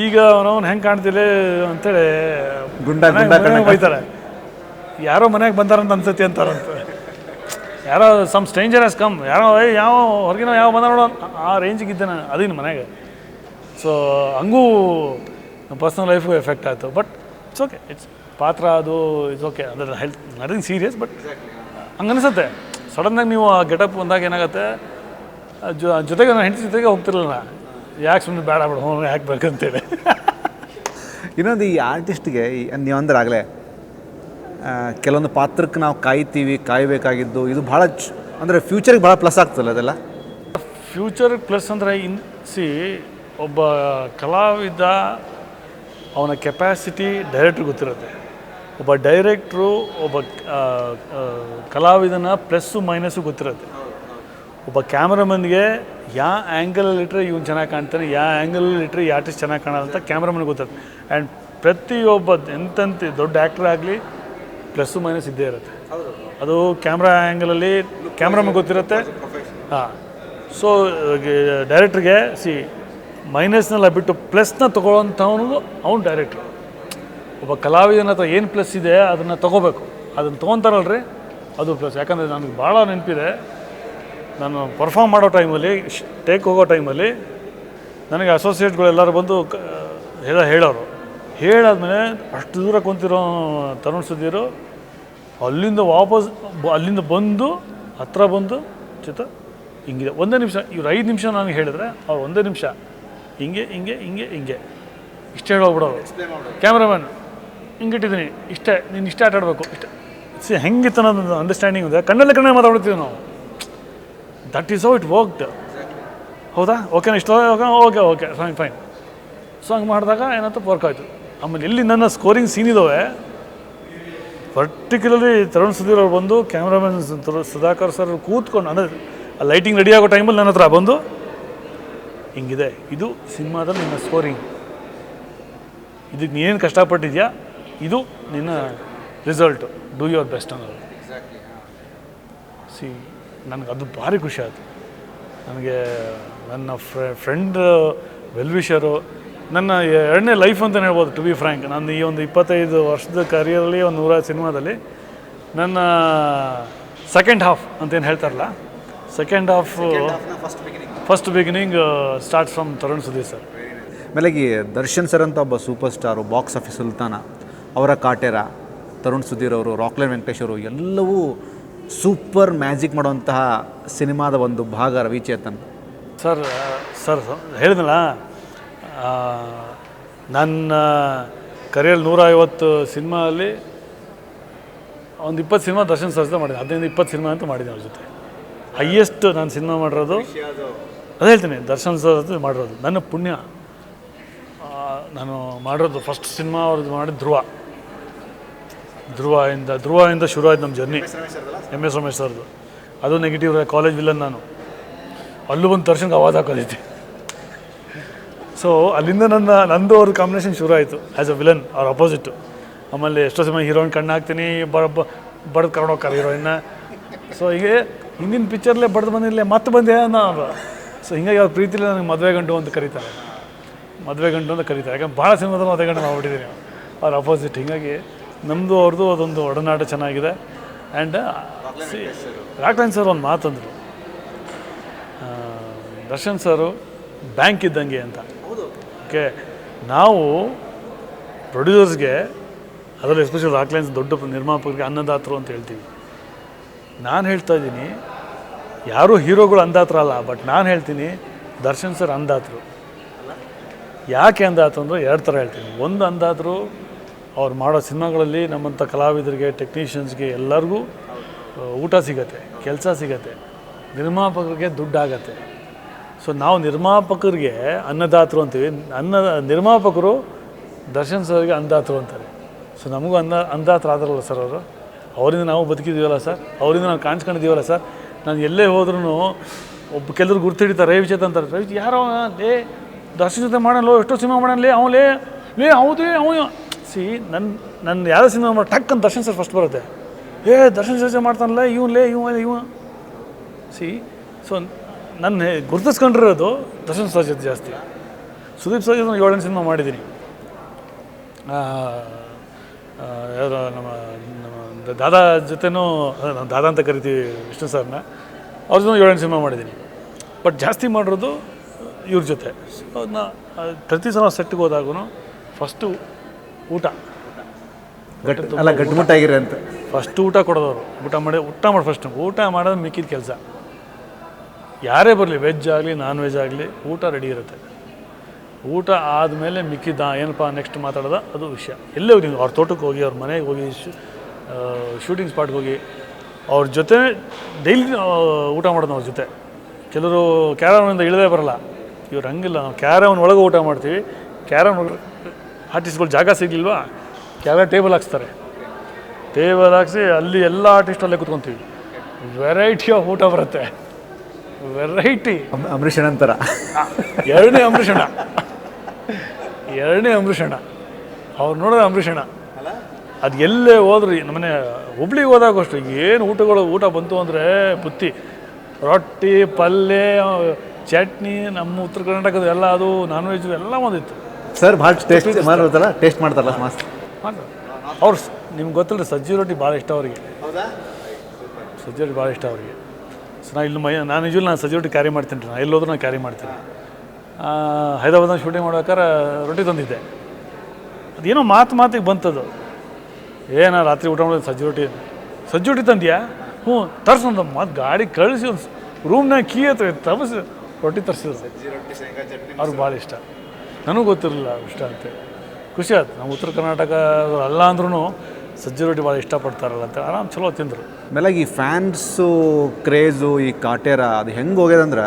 ಈಗ ಅವನವ್ನು ಹೆಂಗೆ ಕಾಣ್ತಿಲ್ಲ ಅಂತೇಳಿ ಬೈತಾರೆ. ಯಾರೋ ಮನೆಗೆ ಬಂದಾರಂತ ಅನ್ಸತಿ ಅಂತಾರಂತ. ಯಾರೋ ಸಮ್ ಸ್ಟ್ರೇಂಜರ್ ಹ್ಯಾಸ್ ಕಮ್, ಯಾರೋ ಯಾವ ಹೊರಗಿನ ಯಾವ ಬಂದ ನೋಡೋ ಆ ರೇಂಜಿಗೆ ಇದ್ದೆ ನಾನು ಅದೀನಿ ಮನೆಗೆ. ಸೊ ಹಂಗೂ ಪರ್ಸ್ನಲ್ ಲೈಫ್ಗೂ ಎಫೆಕ್ಟ್ ಆಯಿತು. ಬಟ್ ಇಟ್ಸ್ ಓಕೆ, ಇಟ್ಸ್ ಪಾತ್ರ ಅದು ಇಟ್ಸ್ ಓಕೆ, ಅಂದರೆ ಹೆಲ್ತ್ ನಥಿಂಗ್ ಸೀರಿಯಸ್. ಬಟ್ ಹಂಗೆ ಅನಿಸುತ್ತೆ ಸಡನ್ನಾಗಿ ನೀವು ಆ ಗೆಟಪ್ ಬಂದಾಗ ಏನಾಗುತ್ತೆ, ಜೊತೆಗೆ ನಾನು ಹೆಂಡತಿ ಜೊತೆಗೆ ಹೋಗ್ತಿರಲಿಲ್ಲ, ಯಾಕೆ ಸುಮ್ಮನೆ ಬೇಡ ಬೇಡ ಹೋಗಿ ಯಾಕೆ ಬೇಕಂತೇಳಿ. ಇನ್ನೊಂದು ಈ ಆರ್ಟಿಸ್ಟ್ಗೆ ನೀವು ಅಂದ್ರೆ ಆಗಲೇ ಕೆಲವೊಂದು ಪಾತ್ರಕ್ಕೆ ನಾವು ಕಾಯಬೇಕಾಗಿದ್ದು ಇದು ಭಾಳ ಅಂದರೆ ಫ್ಯೂಚರ್ಗೆ ಭಾಳ ಪ್ಲಸ್ ಆಗ್ತದಲ್ಲ ಅದೆಲ್ಲ. ಫ್ಯೂಚರ್ ಪ್ಲಸ್ ಅಂದರೆ ಒಬ್ಬ ಕಲಾವಿದ ಅವನ ಕೆಪ್ಯಾಸಿಟಿ ಡೈರೆಕ್ಟ್ರಿಗೆ ಗೊತ್ತಿರುತ್ತೆ. ಒಬ್ಬ ಡೈರೆಕ್ಟ್ರು ಒಬ್ಬ ಕಲಾವಿದನ ಪ್ಲಸ್ಸು ಮೈನಸ್ಸು ಗೊತ್ತಿರುತ್ತೆ. ಒಬ್ಬ ಕ್ಯಾಮ್ರಾಮನ್ಗೆ ಯಾವ ಆ್ಯಂಗಲಲ್ಲಿ ಇಟ್ಟರೆ ಇವ್ನು ಚೆನ್ನಾಗಿ ಕಾಣ್ತಾನೆ, ಯಾವ ಆ್ಯಂಗಲಲ್ಲಿ ಇಟ್ಟರೆ ಈ ಆರ್ಟಿಸ್ಟ್ ಚೆನ್ನಾಗಿ ಕಾಣೋಲ್ಲ ಅಂತ ಕ್ಯಾಮ್ರಾಮನ್ಗೆ ಗೊತ್ತಿರುತ್ತೆ. ಆ್ಯಂಡ್ ಪ್ರತಿಯೊಬ್ಬ ಎಂತೆಂತ ದೊಡ್ಡ ಆ್ಯಕ್ಟ್ರ್ ಆಗಲಿ ಪ್ಲಸ್ಸು ಮೈನಸ್ ಇದ್ದೇ ಇರುತ್ತೆ. ಅದು ಕ್ಯಾಮ್ರಾ ಆ್ಯಂಗಲಲ್ಲಿ ಕ್ಯಾಮ್ರಾಮನ್ ಗೊತ್ತಿರುತ್ತೆ. ಹಾಂ, ಸೊ ಡೈರೆಕ್ಟ್ರಿಗೆ ಮೈನಸ್ನೆಲ್ಲ ಬಿಟ್ಟು ಪ್ಲಸ್ನ ತೊಗೊಳ್ಳೋಂಥವನಿಗೂ ಅವ್ನು ಡೈರೆಕ್ಟ್ರು. ಒಬ್ಬ ಕಲಾವಿದನ ಹತ್ರ ಏನು ಪ್ಲಸ್ ಇದೆ ಅದನ್ನು ತೊಗೋಬೇಕು, ಅದನ್ನು ತೊಗೊತಾರಲ್ರಿ ಅದು ಪ್ಲಸ್. ಯಾಕಂದರೆ ನನಗೆ ಭಾಳ ನೆನಪಿದೆ, ನಾನು ಪರ್ಫಾರ್ಮ್ ಮಾಡೋ ಟೈಮಲ್ಲಿ ಟೇಕ್ ಹೋಗೋ ಟೈಮಲ್ಲಿ ನನಗೆ ಅಸೋಸಿಯೇಟ್ಗಳೆಲ್ಲರೂ ಬಂದು ಹೇಳೋರು. ಹೇಳಾದ್ಮೇಲೆ ಅಷ್ಟು ದೂರ ಕುಂತಿರೋ ತರುಣ್ ಸುಧೀರು ಅಲ್ಲಿಂದ ವಾಪಸ್ ಅಲ್ಲಿಂದ ಬಂದು ಹತ್ರ ಬಂದು ಹಿಂಗಿದೆ ಒಂದೇ ನಿಮಿಷ, ಇವ್ರು 5 ನಿಮಿಷ ನನಗೆ ಹೇಳಿದ್ರೆ ಅವ್ರು ಒಂದೇ ನಿಮಿಷ ಹಿಂಗೆ ಹಿಂಗೆ ಹಿಂಗೆ ಹಿಂಗೆ ಇಷ್ಟೇ ಹೇಳೋಗ್ಬಿಡೋರು. ಕ್ಯಾಮ್ರಾಮನ್ ಹಿಂಗಿಟ್ಟಿದ್ದೀನಿ ಇಷ್ಟೇ, ನೀನು ಇಷ್ಟೇ ಆಟ ಆಡಬೇಕು ಇಷ್ಟೇ. ಹೆಂಗಿತ್ತು ಅನ್ನೋದು ಅಂಡರ್ಸ್ಟ್ಯಾಂಡಿಂಗ್ ಇದೆ, ಕಣ್ಣಲ್ಲೇ ಮಾತಾಡ್ತೀವಿ ನಾವು. That is how it worked. ಹೌದಾ, ಓಕೆನಾ, ಇಷ್ಟ okay okay fine fine. So ಹಂಗೆ ಮಾಡಿದಾಗ ಏನಾಯ್ತು, ವರ್ಕ್ ಆಯಿತು. ಆಮೇಲೆ ಎಲ್ಲಿ ನನ್ನ ಸ್ಕೋರಿಂಗ್ ಸೀನ್ ಇದ್ದಾವೆ, ಪರ್ಟಿಕ್ಯುಲರ್ಲಿ ತರುಣ್ ಸುಧೀರ್ ಅವ್ರು ಬಂದು ಕ್ಯಾಮ್ರಾಮನ್ ಸುಧಾಕರ್ ಸರ್ ಕೂತ್ಕೊಂಡು, ಅಂದರೆ ಲೈಟಿಂಗ್ ರೆಡಿ ಆಗೋ ಟೈಮಲ್ಲಿ ನನ್ನ ಹತ್ರ ಬಂದು ಹಿಂಗಿದೆ, ಇದು ಸಿನಿಮಾದಲ್ಲಿ ನಿನ್ನ ಸ್ಕೋರಿಂಗ್, ಇದಕ್ಕೆ ನೀನೇನು ಕಷ್ಟಪಟ್ಟಿದ್ಯಾ, ಇದು ನಿನ್ನ ರಿಸಲ್ಟು, ಡೂ ಯುವರ್ ಬೆಸ್ಟ್ ಅನ್ನೋದು. ನನಗೆ ಅದು ಭಾರಿ ಖುಷಿ ಆಯಿತು. ನನಗೆ ನನ್ನ ಫ್ರೆಂಡ್ ವೆಲ್ವಿಷರು, ನನ್ನ 2ನೇ ಲೈಫ್ ಅಂತಲೇ ಹೇಳ್ಬೋದು. ಟು ಬಿ ಫ್ರ್ಯಾಂಕ್, ನಾನು ಈ ಒಂದು 25 ವರ್ಷದ ಕರಿಯರಲ್ಲಿ ಒಂದು 100 ಸಿನಿಮಾದಲ್ಲಿ ನನ್ನ ಸೆಕೆಂಡ್ ಹಾಫ್ ಅಂತೇನು ಹೇಳ್ತಾರಲ್ಲ, second half first beginning start from Tarun Sudhir sir. ಆಮೇಲೆ ದರ್ಶನ್ ಸರ್ ಅಂತ ಒಬ್ಬ ಸೂಪರ್ ಸ್ಟಾರು, ಬಾಕ್ಸ್ ಆಫೀಸ್ ಸುಲ್ತಾನ, ಅವರ ಕಾಟೇರ, ತರುಣ್ ಸುಧೀರ್ ಅವರು, ರಾಕ್ಲೈನ್ ವೆಂಕಟೇಶ್ ಅವರು ಎಲ್ಲವೂ ಸೂಪರ್ ಮ್ಯಾಜಿಕ್ ಮಾಡುವಂತಹ ಸಿನಿಮಾದ ಒಂದು ಭಾಗ ರವಿಚೇತನ್ ಸರ್. ಹೇಳಿದ್ನಲ್ಲ, ನನ್ನ ಕರಿಯಲ್ಲಿ 150 ಸಿನಿಮಾಲ್ಲಿ ಒಂದು 20 ಸಿನಿಮಾ ದರ್ಶನ್ ಸರ್ ಜೊತೆ ಮಾಡಿದೆ, 15-20 ಸಿನಿಮಾ ಅಂತ ಮಾಡಿದೆ ಅವ್ರ ಜೊತೆ. ಹೈಯೆಸ್ಟ್ ನಾನು ಸಿನಿಮಾ ಮಾಡಿರೋದು ಅದೇ ಹೇಳ್ತೀನಿ, ದರ್ಶನ್ ಸರ್ ಜೊತೆ ಮಾಡಿರೋದು ನನ್ನ ಪುಣ್ಯ. ನಾನು ಮಾಡಿರೋದು ಫಸ್ಟ್ ಸಿನಿಮಾ ಅವ್ರದ್ದು ಮಾಡಿದ ಧ್ರುವದಿಂದ ಶುರು ಆಯ್ತು ನಮ್ಮ ಜರ್ನಿ. MS ರಮೇಶ್ ಸರ್ದು, ಅದು ನೆಗೆಟಿವ್ ಕಾಲೇಜ್ ವಿಲನ್. ನಾನು ಅಲ್ಲೂ ಬಂದು ದರ್ಶನ್ಗೆ ಆವಾಜ್ ಹಾಕೋದೈತಿ. ಸೊ ಅಲ್ಲಿಂದ ನಂದು ಅವ್ರ ಕಾಂಬಿನೇಷನ್ ಶುರು ಆಯಿತು ಆ್ಯಸ್ ಅ ವಿಲನ್, ಅವ್ರ ಅಪೋಸಿಟ್ಟು. ಆಮೇಲೆ ಎಷ್ಟೋ ಸಮಯ ಹೀರೋಯಿನ್ ಕಣ್ಣು ಹಾಕ್ತೀನಿ, ಬಡ್ದು ಕರ್ಕೊಂಡು ಹೋಗ್ತಾರೆ ಹೀರೋಯಿನ್ನ. ಸೊ ಹೀಗೆ ಹಿಂದಿನ ಪಿಕ್ಚರ್ಲೇ ಬಡ್ದು ಬಂದಿರಲಿ ಮತ್ತೆ ಬಂದೆ ಅನ್ನೋ. ಸೊ ಹೀಗಾಗಿ ಅವ್ರ ಪ್ರೀತಿಲಿ ನನಗೆ ಮದುವೆ ಗಂಟು ಅಂತ ಕರೀತಾರೆ, ಯಾಕಂದ್ರೆ ಭಾಳ ಸಿನಿಮಾದಲ್ಲಿ ಮದುವೆ ಗಂಟು ಮಾಡ್ಬಿಟ್ಟಿದ್ದೀನಿ ಅವ್ರ ಅಪೋಸಿಟ್. ಹೀಗಾಗಿ ನಮ್ಮದು ಅವ್ರದ್ದು ಅದೊಂದು ಒಡನಾಟ ಚೆನ್ನಾಗಿದೆ. ಆ್ಯಂಡ್ ರಾಕ್ಲೈನ್ ಸರ್ ಒಂದು ಮಾತಂದರು, ದರ್ಶನ್ ಸರು ಬ್ಯಾಂಕ್ ಇದ್ದಂಗೆ ಅಂತ. ಓಕೆ, ನಾವು ಪ್ರೊಡ್ಯೂಸರ್ಸ್ಗೆ, ಅದರಲ್ಲಿ ಎಸ್ಪೆಷಲಿ ರಾಕ್ಲೈನ್ಸ್ ದೊಡ್ಡ ನಿರ್ಮಾಪಕರಿಗೆ ಅನ್ನದಾತರು ಅಂತ ಹೇಳ್ತೀವಿ. ನಾನು ಹೇಳ್ತಾ ಇದ್ದೀನಿ, ಯಾರೂ ಹೀರೋಗಳು ಅಂದಾತ್ರ ಅಲ್ಲ, ಬಟ್ ನಾನು ಹೇಳ್ತೀನಿ ದರ್ಶನ್ ಸರ್ ಅಂದಾತರು. ಯಾಕೆ ಅಂದಾತರು ಅಂದರೆ 2 ಥರ ಹೇಳ್ತೀನಿ. ಒಂದು ಅಂದಾತರು, ಅವ್ರು ಮಾಡೋ ಸಿನಿಮಾಗಳಲ್ಲಿ ನಮ್ಮಂಥ ಕಲಾವಿದರಿಗೆ, ಟೆಕ್ನಿಷಿಯನ್ಸ್ಗೆ ಎಲ್ಲರಿಗೂ ಊಟ ಸಿಗತ್ತೆ, ಕೆಲಸ ಸಿಗತ್ತೆ, ನಿರ್ಮಾಪಕರಿಗೆ ದುಡ್ಡಾಗತ್ತೆ. ಸೊ ನಾವು ನಿರ್ಮಾಪಕರಿಗೆ ಅನ್ನದಾತರು ಅಂತೀವಿ, ನಿರ್ಮಾಪಕರು ದರ್ಶನ್ ಸರ್ಗೆ ಅಂದಾತರು ಅಂತಾರೆ. ಸೊ ನಮಗೂ ಅಂದಾತರು ಆದರಲ್ಲ ಸರ್ ಅವರು. ಅವರಿಂದ ನಾವು ಬದುಕಿದ್ದೀವಲ್ಲ ಸರ್, ಅವರಿಂದ ನಾವು ಕಾಣಿಸ್ಕೊಂಡಿದ್ದೀವಲ್ಲ ಸರ್. ನಾನು ಎಲ್ಲೇ ಹೋದ್ರೂ ಕೆಲವರು ಗುರ್ತಿಡಿತಾರೆ, ರವಿಚೇತನ್ ಅಂತಾರೆ, ರವಿ ಯಾರೋ ಲೇ ದರ್ಶನ್ ಜೊತೆ ಮಾಡೋಣ, ಎಷ್ಟೋ ಸಿನಿಮಾ ಮಾಡೋಣ, ಲೇ ಹೌದೇ ಅವನು. ನನ್ನ ಯಾವುದೋ ಸಿನಿಮಾ ಮಾಡೋ ಟಕ್ ಅಂತ ದರ್ಶನ್ ಸರ್ ಫಸ್ಟ್ ಬರುತ್ತೆ. ದರ್ಶನ್ ಜೊತೆ ಮಾಡ್ತಾನಲ್ಲ ಇವ. ಸೊ ನನ್ನ ಗುರುತಿಸ್ಕೊಂಡಿರೋದು ದರ್ಶನ್ ಸರ್ ಜೊತೆ ಜಾಸ್ತಿ. ಸುದೀಪ್ ಸರ್ ಜೊತೆ 7-8 ಸಿನಿಮಾ ಮಾಡಿದ್ದೀನಿ. ಯಾರು ನಮ್ಮ ದಾದಾ ಜೊತೆನೂ ನಾವು ದಾದಾ ಅಂತ ಕರಿತೀವಿ ವಿಷ್ಣು ಸರ್ನ ಅವ್ರ ಜೊತೆ 7-8 ಸಿನಿಮಾ ಮಾಡಿದ್ದೀನಿ. ಬಟ್ ಜಾಸ್ತಿ ಮಾಡಿರೋದು ಇವ್ರ ಜೊತೆ. ಸೊ ಪ್ರತಿ ಸಲ ಸೆಟ್ಗೆ ಹೋದಾಗೂ ಫಸ್ಟು ಊಟ ಗಟ್ಟಿಮುಟ್ಟಾಗಿರಿ ಅಂತ ಫಸ್ಟ್ ಊಟ ಕೊಡೋದವರು. ಊಟ ಮಾಡಿ ಫಸ್ಟ್ ಊಟ ಮಾಡೋದು ಮಿಕ್ಕಿದ ಕೆಲಸ. ಯಾರೇ ಬರಲಿ, ವೆಜ್ ಆಗಲಿ ನಾನ್ ವೆಜ್ ಆಗಲಿ, ಊಟ ರೆಡಿ ಇರುತ್ತೆ. ಊಟ ಆದಮೇಲೆ ಮಿಕ್ಕಿದ್ದ ಏನಪ್ಪ ನೆಕ್ಸ್ಟ್ ಮಾತಾಡೋದು ಅದು ವಿಷಯ. ಎಲ್ಲೇ ಹೋಗಿ ಅವ್ರ ತೋಟಕ್ಕೆ ಹೋಗಿ, ಅವ್ರ ಮನೆಗೆ ಹೋಗಿ, ಶೂಟಿಂಗ್ ಸ್ಪಾಟ್ಗೆ ಹೋಗಿ ಅವ್ರ ಜೊತೆ ಡೈಲಿ ಊಟ ಮಾಡೋದು ಅವ್ರ ಜೊತೆ. ಕೆಲವರು ಕ್ಯಾರವನಿಂದ ಇಳಿದೇ ಬರಲ್ಲ. ಇವ್ರು ಹಂಗಿಲ್ಲ, ನಾವು ಕ್ಯಾರವನ್ ಒಳಗೆ ಊಟ ಮಾಡ್ತೀವಿ. ಕ್ಯಾರವನ್ ಒಳಗೆ ಆರ್ಟಿಸ್ಟ್ಗಳು ಜಾಗ ಸಿಗಲಿಲ್ವಾ, ಟೇಬಲ್ ಹಾಕ್ಸ್ತಾರೆ. ಟೇಬಲ್ ಹಾಕ್ಸಿ ಅಲ್ಲಿ ಎಲ್ಲ ಆರ್ಟಿಸ್ಟಲ್ಲೇ ಕೂತ್ಕೊತೀವಿ. ವೆರೈಟಿ ಆಫ್ ಊಟ ಬರುತ್ತೆ, ವೆರೈಟಿ. ಅಂಬರೀಷಣ ಅಂತಾರ. ಎರಡನೇ ಅಂಬರೀಷಣ ಅವ್ರು ನೋಡೋದು ಅಂಬರೀಷಣ. ಅದು ಎಲ್ಲೇ ಹೋದ್ರಿ, ನಮ್ಮನೆ ಹುಬ್ಳಿಗೆ ಹೋದಾಗ ಅಷ್ಟು ಏನು ಊಟ ಬಂತು ಅಂದರೆ ಪುತ್ತಿ ರೊಟ್ಟಿ, ಪಲ್ಯ, ಚಟ್ನಿ. ನಮ್ಮ ಉತ್ತರ ಕರ್ನಾಟಕದ ಎಲ್ಲ ಅದು ನಾನ್ ವೆಜ್ ಎಲ್ಲ ಒಂದಿತ್ತು. ಸರ್ ಭಾಳ ಟೇಸ್ಟ್ ಮಾಡ್ತಾರಲ್ಲ ಮಸ್ತ್. ಅವ್ರು ನಿಮ್ಗೆ ಗೊತ್ತಿಲ್ಲ, ಸಜ್ಜಿ ರೊಟ್ಟಿ ಭಾಳ ಇಷ್ಟ ಅವ್ರಿಗೆ. ಸಜ್ಜಿ ರೊಟ್ಟಿ ಭಾಳ ಇಷ್ಟ ಅವ್ರಿಗೆ. ಸೊ ನಾನು ಯೂಶ್ವಲಿ ಸಜ್ಜಿ ರೊಟ್ಟಿ ಕ್ಯಾರಿ ಮಾಡ್ತೀನಿ ರೀ. ನಾನು ಎಲ್ಲೋದ್ರೂ ನಾನು ಕ್ಯಾರಿ ಮಾಡ್ತೀನಿ. ಹೈದರಾಬಾದ್ನ ಶೂಟಿಂಗ್ ಮಾಡ್ಬೇಕಾದ್ರೆ ರೊಟ್ಟಿ ತಂದಿದ್ದೆ. ಅದೇನೋ ಮಾತಿಗೆ ಬಂತದು, ಏನೋ ರಾತ್ರಿ ಊಟ ಮಾಡೋದು ಸಜ್ಜಿ ರೊಟ್ಟಿ ತಂದ್ಯಾ? ಹ್ಞೂ ತರ್ಸೊಂದು ಮಾತು ಗಾಡಿ ಕಳಿಸಿ ಒಂದು ರೂಮ್ನಾಗ ಕೀ ಹತ್ರ ತರಿಸಿ ರೊಟ್ಟಿ ತರಿಸಿದ್ರು. ಅವ್ರಿಗೆ ಭಾಳ ಇಷ್ಟ. ನನಗೂ ಗೊತ್ತಿರಲಿಲ್ಲ ಇಷ್ಟ ಅಂತ. ಖುಷಿ ಆಯ್ತು. ನಮ್ಮ ಉತ್ತರ ಕರ್ನಾಟಕ ಅಲ್ಲ ಅಂದ್ರೂ ಸಜ್ಜಿ ರೊಟ್ಟಿ ಭಾಳ ಇಷ್ಟಪಡ್ತಾರಲ್ಲ ಅಂತ ಆರಾಮ್ ಚಲೋ ತಿಂದರು. ಆಮೇಲೆ ಈ ಫ್ಯಾನ್ಸು ಕ್ರೇಜು ಈ ಕಾಟೇರ ಅದು ಹೆಂಗೆ ಹೋಗ್ಯದಂದ್ರೆ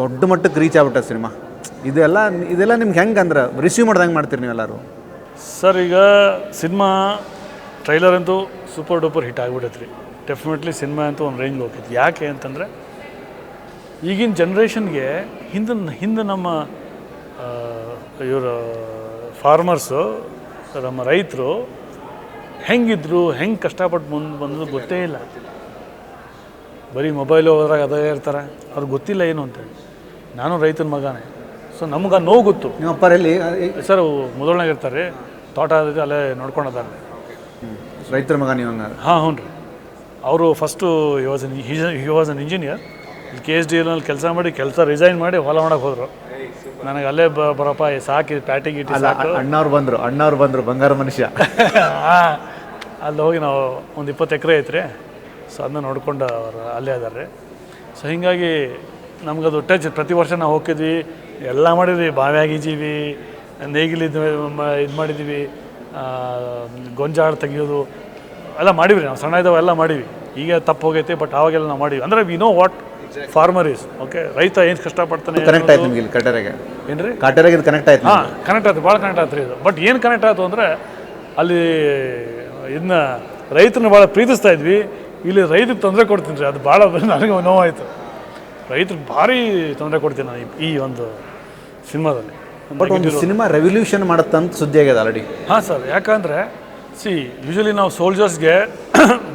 ದೊಡ್ಡ ಮಟ್ಟಕ್ಕೆ ರೀಚ್ ಆಗ್ಬಿಟ್ಟ ಸಿನಿಮಾ. ಇದೆಲ್ಲ ನಿಮ್ಗೆ ಹೆಂಗೆ ಅಂದ್ರೆ ರಿಸೀವ್ ಮಾಡ್ದಂಗೆ ಮಾಡ್ತೀರಿ ನೀವೆಲ್ಲರೂ? ಸರ್ ಈಗ ಸಿನಿಮಾ ಟ್ರೈಲರ್ ಅಂತೂ ಸೂಪರ್ ಡೂಪರ್ ಹಿಟ್ ಆಗಿಬಿಟ್ಟೈತೆ ರೀ. ಡೆಫಿನೆಟ್ಲಿ ಸಿನಿಮಾ ಅಂತೂ ಒಂದು ರೇಂಜ್ ಹೋಗ್ತೈತಿ. ಯಾಕೆ ಅಂತಂದರೆ ಈಗಿನ ಜನ್ರೇಷನ್ಗೆ ಹಿಂದೆ ನಮ್ಮ ಇವರು ಫಾರ್ಮರ್ಸು, ನಮ್ಮ ರೈತರು ಹೆಂಗಿದ್ರು, ಹೆಂಗೆ ಕಷ್ಟಪಟ್ಟು ಬಂದು ಗೊತ್ತೇ ಇಲ್ಲ. ಬರೀ ಮೊಬೈಲು ಹೋದ್ರಾಗ ಅದೇ ಇರ್ತಾರೆ, ಅವ್ರಿಗೆ ಗೊತ್ತಿಲ್ಲ ಏನು ಅಂತೇಳಿ. ನಾನು ರೈತನ ಮಗನೇ. ಸೊ ನಮ್ಗೆ ಆ ನೋವು ಗೊತ್ತು. ನಿಮ್ಮ ಅಪ್ಪರಲ್ಲಿ ಸರ್ ಮೊದಲನಾಗ ಇರ್ತಾರೆ, ತೋಟ ಅದೈತೆ ಅಲ್ಲೇ ನೋಡ್ಕೊಂಡಿದ್ದಾರೆ. ರೈತರ ಮಗ ನೀವು? ಹ್ಞೂ ರೀ. ಅವರು first he was an engineer. KSDL ಕೆಲಸ ರಿಸೈನ್ ಮಾಡಿ ಹೊಲ ಮಾಡೋಕೆ ಹೋದರು. ನನಗೆ ಅಲ್ಲೇ ಬರಪ್ಪ ಸಾಕಿ ಪ್ಯಾಟಿ ಗಿಟ್ಟಿ ಸಾಕು. ಅಣ್ಣವ್ರು ಬಂದರು ಬಂಗಾರ ಮನುಷ್ಯ. ಅಲ್ಲಿ ಹೋಗಿ ನಾವು ಒಂದು 20 ಎಕರೆ ಐತ್ರಿ. ಸೊ ಅದನ್ನ ನೋಡ್ಕೊಂಡು ಅವರು ಅಲ್ಲೇ ಅದಾರೆ. ಸೊ ಹೀಗಾಗಿ ನಮಗದು ಟಚ್. ಪ್ರತಿ ವರ್ಷ ನಾವು ಹೋಗಿದ್ವಿ, ಎಲ್ಲ ಮಾಡಿದ್ವಿ. ಬಾವಿಯಾಗಿದ್ದೀವಿ, ನೇಗಿಲು ಇದು ಮಾಡಿದ್ದೀವಿ, ಗೊಂಜಾಳ ತೆಗಿಯೋದು ಎಲ್ಲ ಮಾಡಿವಿ. ನಾವು ಸಣ್ಣ ಇದ್ದಾವೆ ಎಲ್ಲ ಮಾಡೀವಿ. ಈಗ ತಪ್ಪು ಹೋಗೈತೆ, ಬಟ್ ಆವಾಗೆಲ್ಲ ನಾವು ಮಾಡೀವಿ. ಅಂದರೆ we know what farmer is. Okay, ರೈತ ಏನು ಕಷ್ಟಪಡ್ತಾನೆ. ಕನೆಕ್ಟ್ ಆಯ್ತು ನಿಮಗೆ ಕಾಟೇರಾಗೆ? ಏನು ರೀ ಕಾಟೇರಾಗೆ ಇದು ಕನೆಕ್ಟ್ ಆಯ್ತು? ಹಾಂ, ಕನೆಕ್ಟ್ ಆಯ್ತು, ಭಾಳ ಕನೆಕ್ಟ್ ಆಯ್ತು ರೀ ಇದು. ಬಟ್ ಏನು ಕನೆಕ್ಟ್ ಆಯಿತು ಅಂದರೆ ಅಲ್ಲಿ ಇದನ್ನ ರೈತರನ್ನ ಭಾಳ ಪ್ರೀತಿಸ್ತಾ ಇದ್ವಿ. ಇಲ್ಲಿ ರೈತರಿಗೆ ತೊಂದರೆ ಕೊಡ್ತೀನಿ ರೀ, ಅದು ಭಾಳ ನನಗೆ ನೋವಾಯಿತು. ರೈತರಿಗೆ ಭಾರಿ ತೊಂದರೆ ಕೊಡ್ತೀನಿ ನಾನು ಈ ಒಂದು ಸಿನಿಮಾದಲ್ಲಿ. ಬಟ್ ಒಂದು ಸಿನಿಮಾ ರೆವಲ್ಯೂಷನ್ ಮಾಡುತ್ತಂತ ಸುದ್ದಿ ಆಗಿದೆ ಆಲ್ರೆಡಿ. ಹಾಂ ಸರ್, ಯಾಕಂದರೆ ಯೂಶ್ವಲಿ ನಾವು ಸೋಲ್ಜರ್ಸ್ಗೆ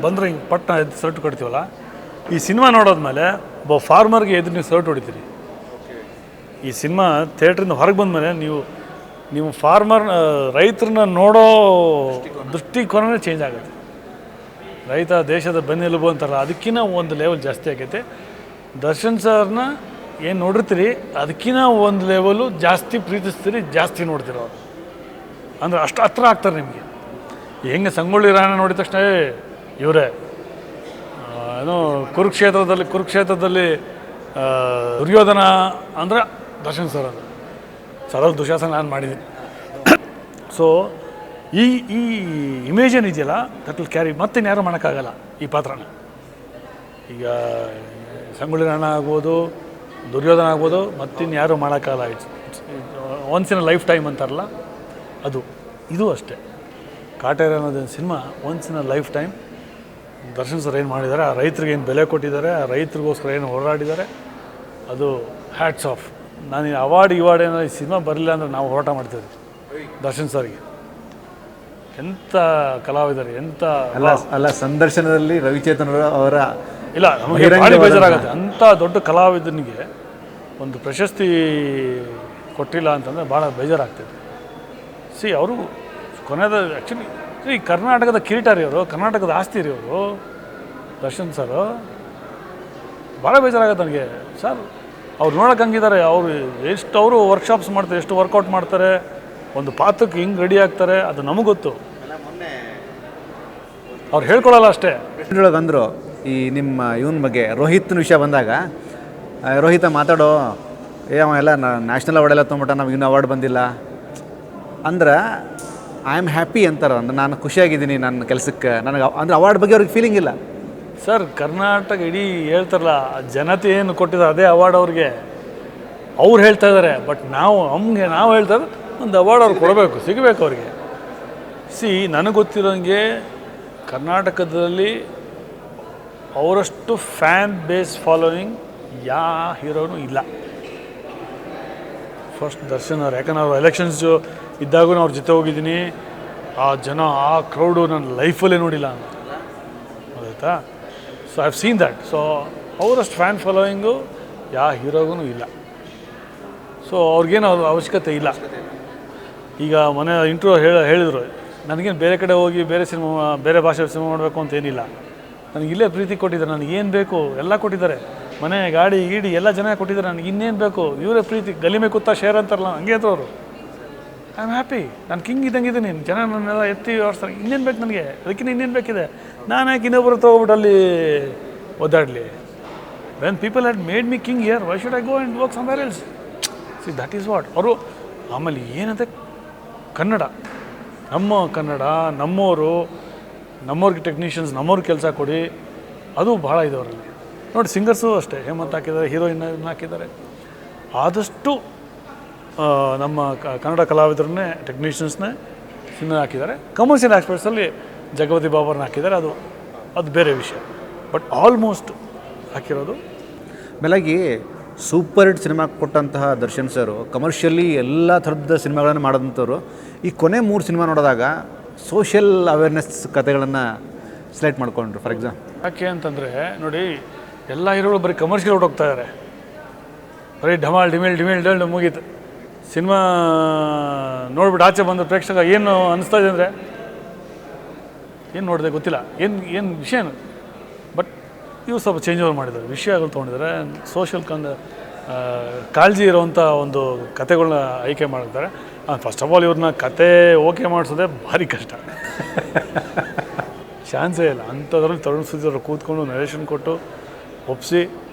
ಬಂದರೆ ಹಿಂಗೆ ಪಟ್ಟ ಎದ್ದು ಸರ್ಟ್ ಕೊಡ್ತೀವಲ್ಲ, ಈ ಸಿನಿಮಾ ನೋಡೋದ್ಮೇಲೆ ಒಬ್ಬ ಫಾರ್ಮರ್ಗೆ ಎದ್ದು ನೀವು ಸರ್ಟ್ ಹೊಡಿತೀರಿ. ಈ ಸಿನಿಮಾ ಥಿಯೇಟ್ರಿಂದ ಹೊರಗೆ ಬಂದಮೇಲೆ ನೀವು ರೈತರನ್ನ ನೋಡೋ ದೃಷ್ಟಿಕೋನವೇ ಚೇಂಜ್ ಆಗುತ್ತೆ. ರೈತ ದೇಶದ ಬೆನ್ನೆಲುಬು ಅಂತಾರಲ್ಲ, ಅದಕ್ಕಿಂತ ಒಂದು ಲೆವೆಲ್ ಜಾಸ್ತಿ ಆಗೈತೆ. ದರ್ಶನ್ ಸರ್ನ ಏನು ನೋಡಿರ್ತೀರಿ, ಅದಕ್ಕಿಂತ ಒಂದು ಲೆವೆಲು ಜಾಸ್ತಿ ಪ್ರೀತಿಸ್ತೀರಿ, ಜಾಸ್ತಿ ನೋಡ್ತೀರ ಅವ್ರು. ಅಂದರೆ ಅಷ್ಟು ಹತ್ರ ಆಗ್ತಾರೆ ನಿಮಗೆ. ಹೆಂಗೆ ಸಂಗೊಳ್ಳಿ ರಾಯಣ್ಣ ನೋಡಿದ ತಕ್ಷಣ ಇವರೇ. ಏನೋ ಕುರುಕ್ಷೇತ್ರದಲ್ಲಿ ದುರ್ಯೋಧನ ಅಂದರೆ ದರ್ಶನ್ ಸರ್. ಅದು ಸರಳ ದುಶಾಸನ ನಾನು ಮಾಡಿದ್ದೀನಿ. ಸೊ ಈ ಇಮೇಜ್ ಏನಿದೆಯಲ್ಲ, ದಟ್ ವಿಲ್ ಕ್ಯಾರಿ. ಮತ್ತಿನ್ಯಾರು ಮಾಡೋಕ್ಕಾಗಲ್ಲ ಈ ಪಾತ್ರನ. ಈಗ ಸಂಗೊಳ್ಳಿ ರಾಯಣ್ಣ ಆಗ್ಬೋದು, ದುರ್ಯೋಧನ ಆಗ್ಬೋದು, ಮತ್ತಿನ್ಯಾರು ಮಾಡೋಕ್ಕಾಗಲ್ಲ. Once in a life time ಅಂತಾರಲ್ಲ, ಇದು ಅಷ್ಟೇ. ಕಾಟೇರ ಅನ್ನೋದು cinema once in a life time. Darshan sir ಏನು ಮಾಡಿದ್ದಾರೆ, ಆ ರೈತರಿಗೆ ಏನು ಬೆಲೆ ಕೊಟ್ಟಿದ್ದಾರೆ, ಆ ರೈತರಿಗೋಸ್ಕರ ಏನು ಹೋರಾಡಿದ್ದಾರೆ, ಅದು ಹ್ಯಾಟ್ಸ್ ಆಫ್. ನಾನು ಈ ಅವಾರ್ಡ್ ಏನೋ ಈ ಸಿನಿಮಾ ಬರಲಿಲ್ಲ ಅಂದರೆ ನಾವು ಹೋರಾಟ ಮಾಡ್ತಿದ್ವಿ ದರ್ಶನ್ ಸರ್ಗೆ. ಎಂಥ ಕಲಾವಿದರು, ಎಂಥ ಅಲ್ಲ ಸಂದರ್ಶನದಲ್ಲಿ ರವಿಚೇತನ್ ಅವರ ಇಲ್ಲ, ನಮಗೆ ಭಾಳ ಬೇಜಾರಾಗುತ್ತೆ. ಅಂಥ ದೊಡ್ಡ ಕಲಾವಿದನಿಗೆ ಒಂದು ಪ್ರಶಸ್ತಿ ಕೊಟ್ಟಿಲ್ಲ ಅಂತಂದರೆ ಭಾಳ ಬೇಜಾರಾಗ್ತದೆ. ಅವರು ಕೊನೆಯದು ಆ್ಯಕ್ಚುಲಿ ಈ ಕರ್ನಾಟಕದ ಕಿರೀಟ ರೀ ಅವರು, ಕರ್ನಾಟಕದ ಆಸ್ತಿ ರೀ ಅವರು ದರ್ಶನ್ ಸರ್. ಭಾಳ ಬೇಜಾರಾಗತ್ತೆ ನನಗೆ ಸರ್. ಅವ್ರು ನೋಡೋಕೆ ಹಂಗಿದ್ದಾರೆ, ಅವರು ಎಷ್ಟು ಅವರು ವರ್ಕ್ಶಾಪ್ಸ್ ಮಾಡ್ತಾರೆ, ಎಷ್ಟು ವರ್ಕೌಟ್ ಮಾಡ್ತಾರೆ, ಒಂದು ಪಾತ್ರಕ್ಕೆ ಹಿಂಗೆ ರೆಡಿ ಆಗ್ತಾರೆ, ಅದು ನಮಗೆ ಗೊತ್ತು. ಅವ್ರು ಹೇಳ್ಕೊಳ್ಳಲ್ಲ ಅಷ್ಟೇ. ಒಳಗೆ ಅಂದರು ಈ ನಿಮ್ಮ ಇವನ ಬಗ್ಗೆ ರೋಹಿತ್ನ ವಿಷಯ ಬಂದಾಗ, ರೋಹಿತ ಮಾತಾಡೋ ಅವ ಎಲ್ಲ ನ್ಯಾಷನಲ್ ಅವಾರ್ಡ್ ಎಲ್ಲ ತೊಗೊಂಬಿಟ್ಟ, ನಮ್ಗೆ ಇನ್ನೂ ಅವಾರ್ಡ್ ಬಂದಿಲ್ಲ ಅಂದ್ರೆ ಐ ಆಮ್ ಹ್ಯಾಪಿ ಅಂತಾರೆ. ಅಂದ್ರೆ ನಾನು ಖುಷಿಯಾಗಿದ್ದೀನಿ ನನ್ನ ಕೆಲಸಕ್ಕೆ, ನನಗೆ ಅಂದ್ರೆ ಅವಾರ್ಡ್ ಬಗ್ಗೆ ಅವ್ರಿಗೆ ಫೀಲಿಂಗ್ ಇಲ್ಲ ಸರ್. ಕರ್ನಾಟಕ ಇಡೀ ಹೇಳ್ತಾರಲ್ಲ, ಜನತೆ ಏನು ಕೊಟ್ಟಿದ್ದಾರೆ ಅದೇ ಅವಾರ್ಡ್ ಅವ್ರಿಗೆ, ಅವ್ರು ಹೇಳ್ತಾ ಇದ್ದಾರೆ. ಬಟ್ ನಾವು ಹೇಳ್ತಾರೆ ಒಂದು ಅವಾರ್ಡ್ ಅವ್ರಿಗೆ ಕೊಡಬೇಕು, ಸಿಗಬೇಕು ಅವ್ರಿಗೆ. ನನಗೆ ಗೊತ್ತಿರೋಂಗೆ ಕರ್ನಾಟಕದಲ್ಲಿ ಅವರಷ್ಟು ಫ್ಯಾನ್ ಬೇಸ್ ಫಾಲೋಯಿಂಗ್ ಯಾವ ಹೀರೋನೂ ಇಲ್ಲ. ಫಸ್ಟ್ ದರ್ಶನ್ ಅವ್ರು, ಯಾಕಂದ್ರೆ ಅವ್ರು ಎಲೆಕ್ಷನ್ಸು ಇದ್ದಾಗೂ ಅವ್ರ ಜೊತೆ ಹೋಗಿದ್ದೀನಿ. ಆ ಜನ, ಆ ಕ್ರೌಡು ನನ್ನ ಲೈಫಲ್ಲೇ ನೋಡಿಲ್ಲ ಅಂತ ಗೊತ್ತಾಯ್ತಾ. So I have seen that. So ಅವರಷ್ಟು ಫ್ಯಾನ್ ಫಾಲೋಯಿಂಗು ಯಾವ ಹೀರೋಗೂ ಇಲ್ಲ. ಸೊ ಅವ್ರಿಗೇನು ಅವಶ್ಯಕತೆ ಇಲ್ಲ. ಈಗ ಮನೆ ಹೇಳಿದರು ನನಗೇನು ಬೇರೆ ಕಡೆ ಹೋಗಿ ಬೇರೆ ಭಾಷೆ ಸಿನಿಮಾ ಮಾಡಬೇಕು ಅಂತ ಏನಿಲ್ಲ. ನನಗೆ ಇಲ್ಲೇ ಪ್ರೀತಿ ಕೊಟ್ಟಿದ್ದಾರೆ, ನನಗೇನು ಬೇಕು ಎಲ್ಲ ಕೊಟ್ಟಿದ್ದಾರೆ, ಮನೆ ಗಾಡಿ ಗೀಡಿ ಎಲ್ಲ ಜನ ಕೊಟ್ಟಿದ್ದಾರೆ, ನನಗೆ ಇನ್ನೇನು ಬೇಕು, ಇವರೇ ಪ್ರೀತಿ ಗಲಿಮೆ ಕೂತಾ ಶೇರ್ ಅಂತಾರಲ್ಲ ಹಂಗೆ ಅಂತ ಅವರು. ಐ ಆಮ್ ಹ್ಯಾಪಿ, ನಾನು ಕಿಂಗ್ ಇದ್ದಂಗಿದ್ದೀನಿ, ಜನ ನನ್ನೆಲ್ಲ ಎತ್ತಿ ಓಡಿಸ್ತಾರೆ, ಇನ್ನೇನು ಬೇಕು ನನಗೆ, ಅದಕ್ಕಿಂತ ಇನ್ನೇನು ಬೇಕಿದೆ, ನಾನು ಯಾಕೆ ಇನ್ನೊಬ್ಬರು ತೊಗೊಬಿಟ್ಟು ಅಲ್ಲಿ ಒದ್ದಾಡಲಿ. When people had made me king here, why should I go and work somewhere else. That is what ಅವರು. ಆಮೇಲೆ ಏನಂತೆ ಕನ್ನಡ, ನಮ್ಮ ಕನ್ನಡ, ನಮ್ಮವ್ರಿಗೆ ಟೆಕ್ನಿಷಿಯನ್ಸ್, ನಮ್ಮವ್ರಿಗೆ ಕೆಲಸ ಕೊಡಿ, ಅದು ಭಾಳ ಇದೆ ಅವರಲ್ಲಿ. ನೋಡಿ ಸಿಂಗರ್ಸು ಅಷ್ಟೇ, ಹೇಮಂತ್ ಹಾಕಿದ್ದಾರೆ, ಹೀರೋಯಿನ್ ಹಾಕಿದ್ದಾರೆ. ಆದಷ್ಟು ನಮ್ಮ ಕನ್ನಡ ಕಲಾವಿದರನ್ನೇ, ಟೆಕ್ನಿಷಿಯನ್ಸ್ನೇ ಸಿನಿಮಾ ಹಾಕಿದ್ದಾರೆ. ಕಮರ್ಷಿಯಲ್ ಆಸ್ಪೆಕ್ಟ್ಸಲ್ಲಿ ಜಗಪತಿ ಬಾಬರ್ನ ಹಾಕಿದ್ದಾರೆ, ಅದು ಬೇರೆ ವಿಷಯ. ಬಟ್ ಆಲ್ಮೋಸ್ಟ್ ಹಾಕಿರೋದು. ಮೇಲಾಗಿ ಸೂಪರ್ ಹಿಟ್ ಸಿನಿಮಾ ಕೊಟ್ಟಂತಹ ದರ್ಶನ್ ಸರು ಕಮರ್ಷಿಯಲಿ ಎಲ್ಲ ಥರದ ಸಿನಿಮಾಗಳನ್ನು ಮಾಡೋದಂಥವ್ರು. ಈ ಕೊನೆ 3 ಸಿನಿಮಾ ನೋಡಿದಾಗ ಸೋಷಿಯಲ್ ಅವೇರ್ನೆಸ್ ಕಥೆಗಳನ್ನು ಸೆಲೆಕ್ಟ್ ಮಾಡ್ಕೊಂಡ್ರು. ಫಾರ್ ಎಕ್ಸಾಂಪಲ್ ಯಾಕೆ ಅಂತಂದರೆ ನೋಡಿ, ಎಲ್ಲ ಹೀರೋಗಳು ಬರೀ ಕಮರ್ಷಿಯಲ್ ಹೊರಟೋಗ್ತಾ ಇದ್ದಾರೆ, ಬರೀ ಡಿಮೇಲ್ ಮುಗೀತು. ಸಿನಿಮಾ ನೋಡ್ಬಿಟ್ಟು ಆಚೆ ಬಂದ ಪ್ರೇಕ್ಷಕ ಏನು ಅನ್ನಿಸ್ತಾ ಇದೆ ಅಂದರೆ, ಏನು ನೋಡಿದೆ ಗೊತ್ತಿಲ್ಲ, ಏನು ವಿಷಯ ಏನು. ಬಟ್ ಇವು ಸ್ವಲ್ಪ ಚೇಂಜ್ ಓವರ್ ಮಾಡಿದ್ದಾರೆ, ವಿಷಯಗಳು ತೊಗೊಂಡಿದ್ದಾರೆ, ಸೋಷಿಯಲ್ ಕಾಳಜಿ ಇರೋವಂಥ ಒಂದು ಕತೆಗಳನ್ನ ಆಯ್ಕೆ ಮಾಡಿದ್ದಾರೆ. ಫಸ್ಟ್ ಆಫ್ ಆಲ್ ಇವ್ರನ್ನ ಕತೆ ಓಕೆ ಮಾಡಿಸೋದೇ ಭಾರಿ ಕಷ್ಟ, ಚಾನ್ಸೇ ಇಲ್ಲ. ಅಂಥದ್ರಲ್ಲಿ ತರುಣ್ ಸುದ್ದಿ ಅವರು ಕೂತ್ಕೊಂಡು ನರೇಷನ್ ಕೊಟ್ಟು ಒಪ್ಪಿಸಿ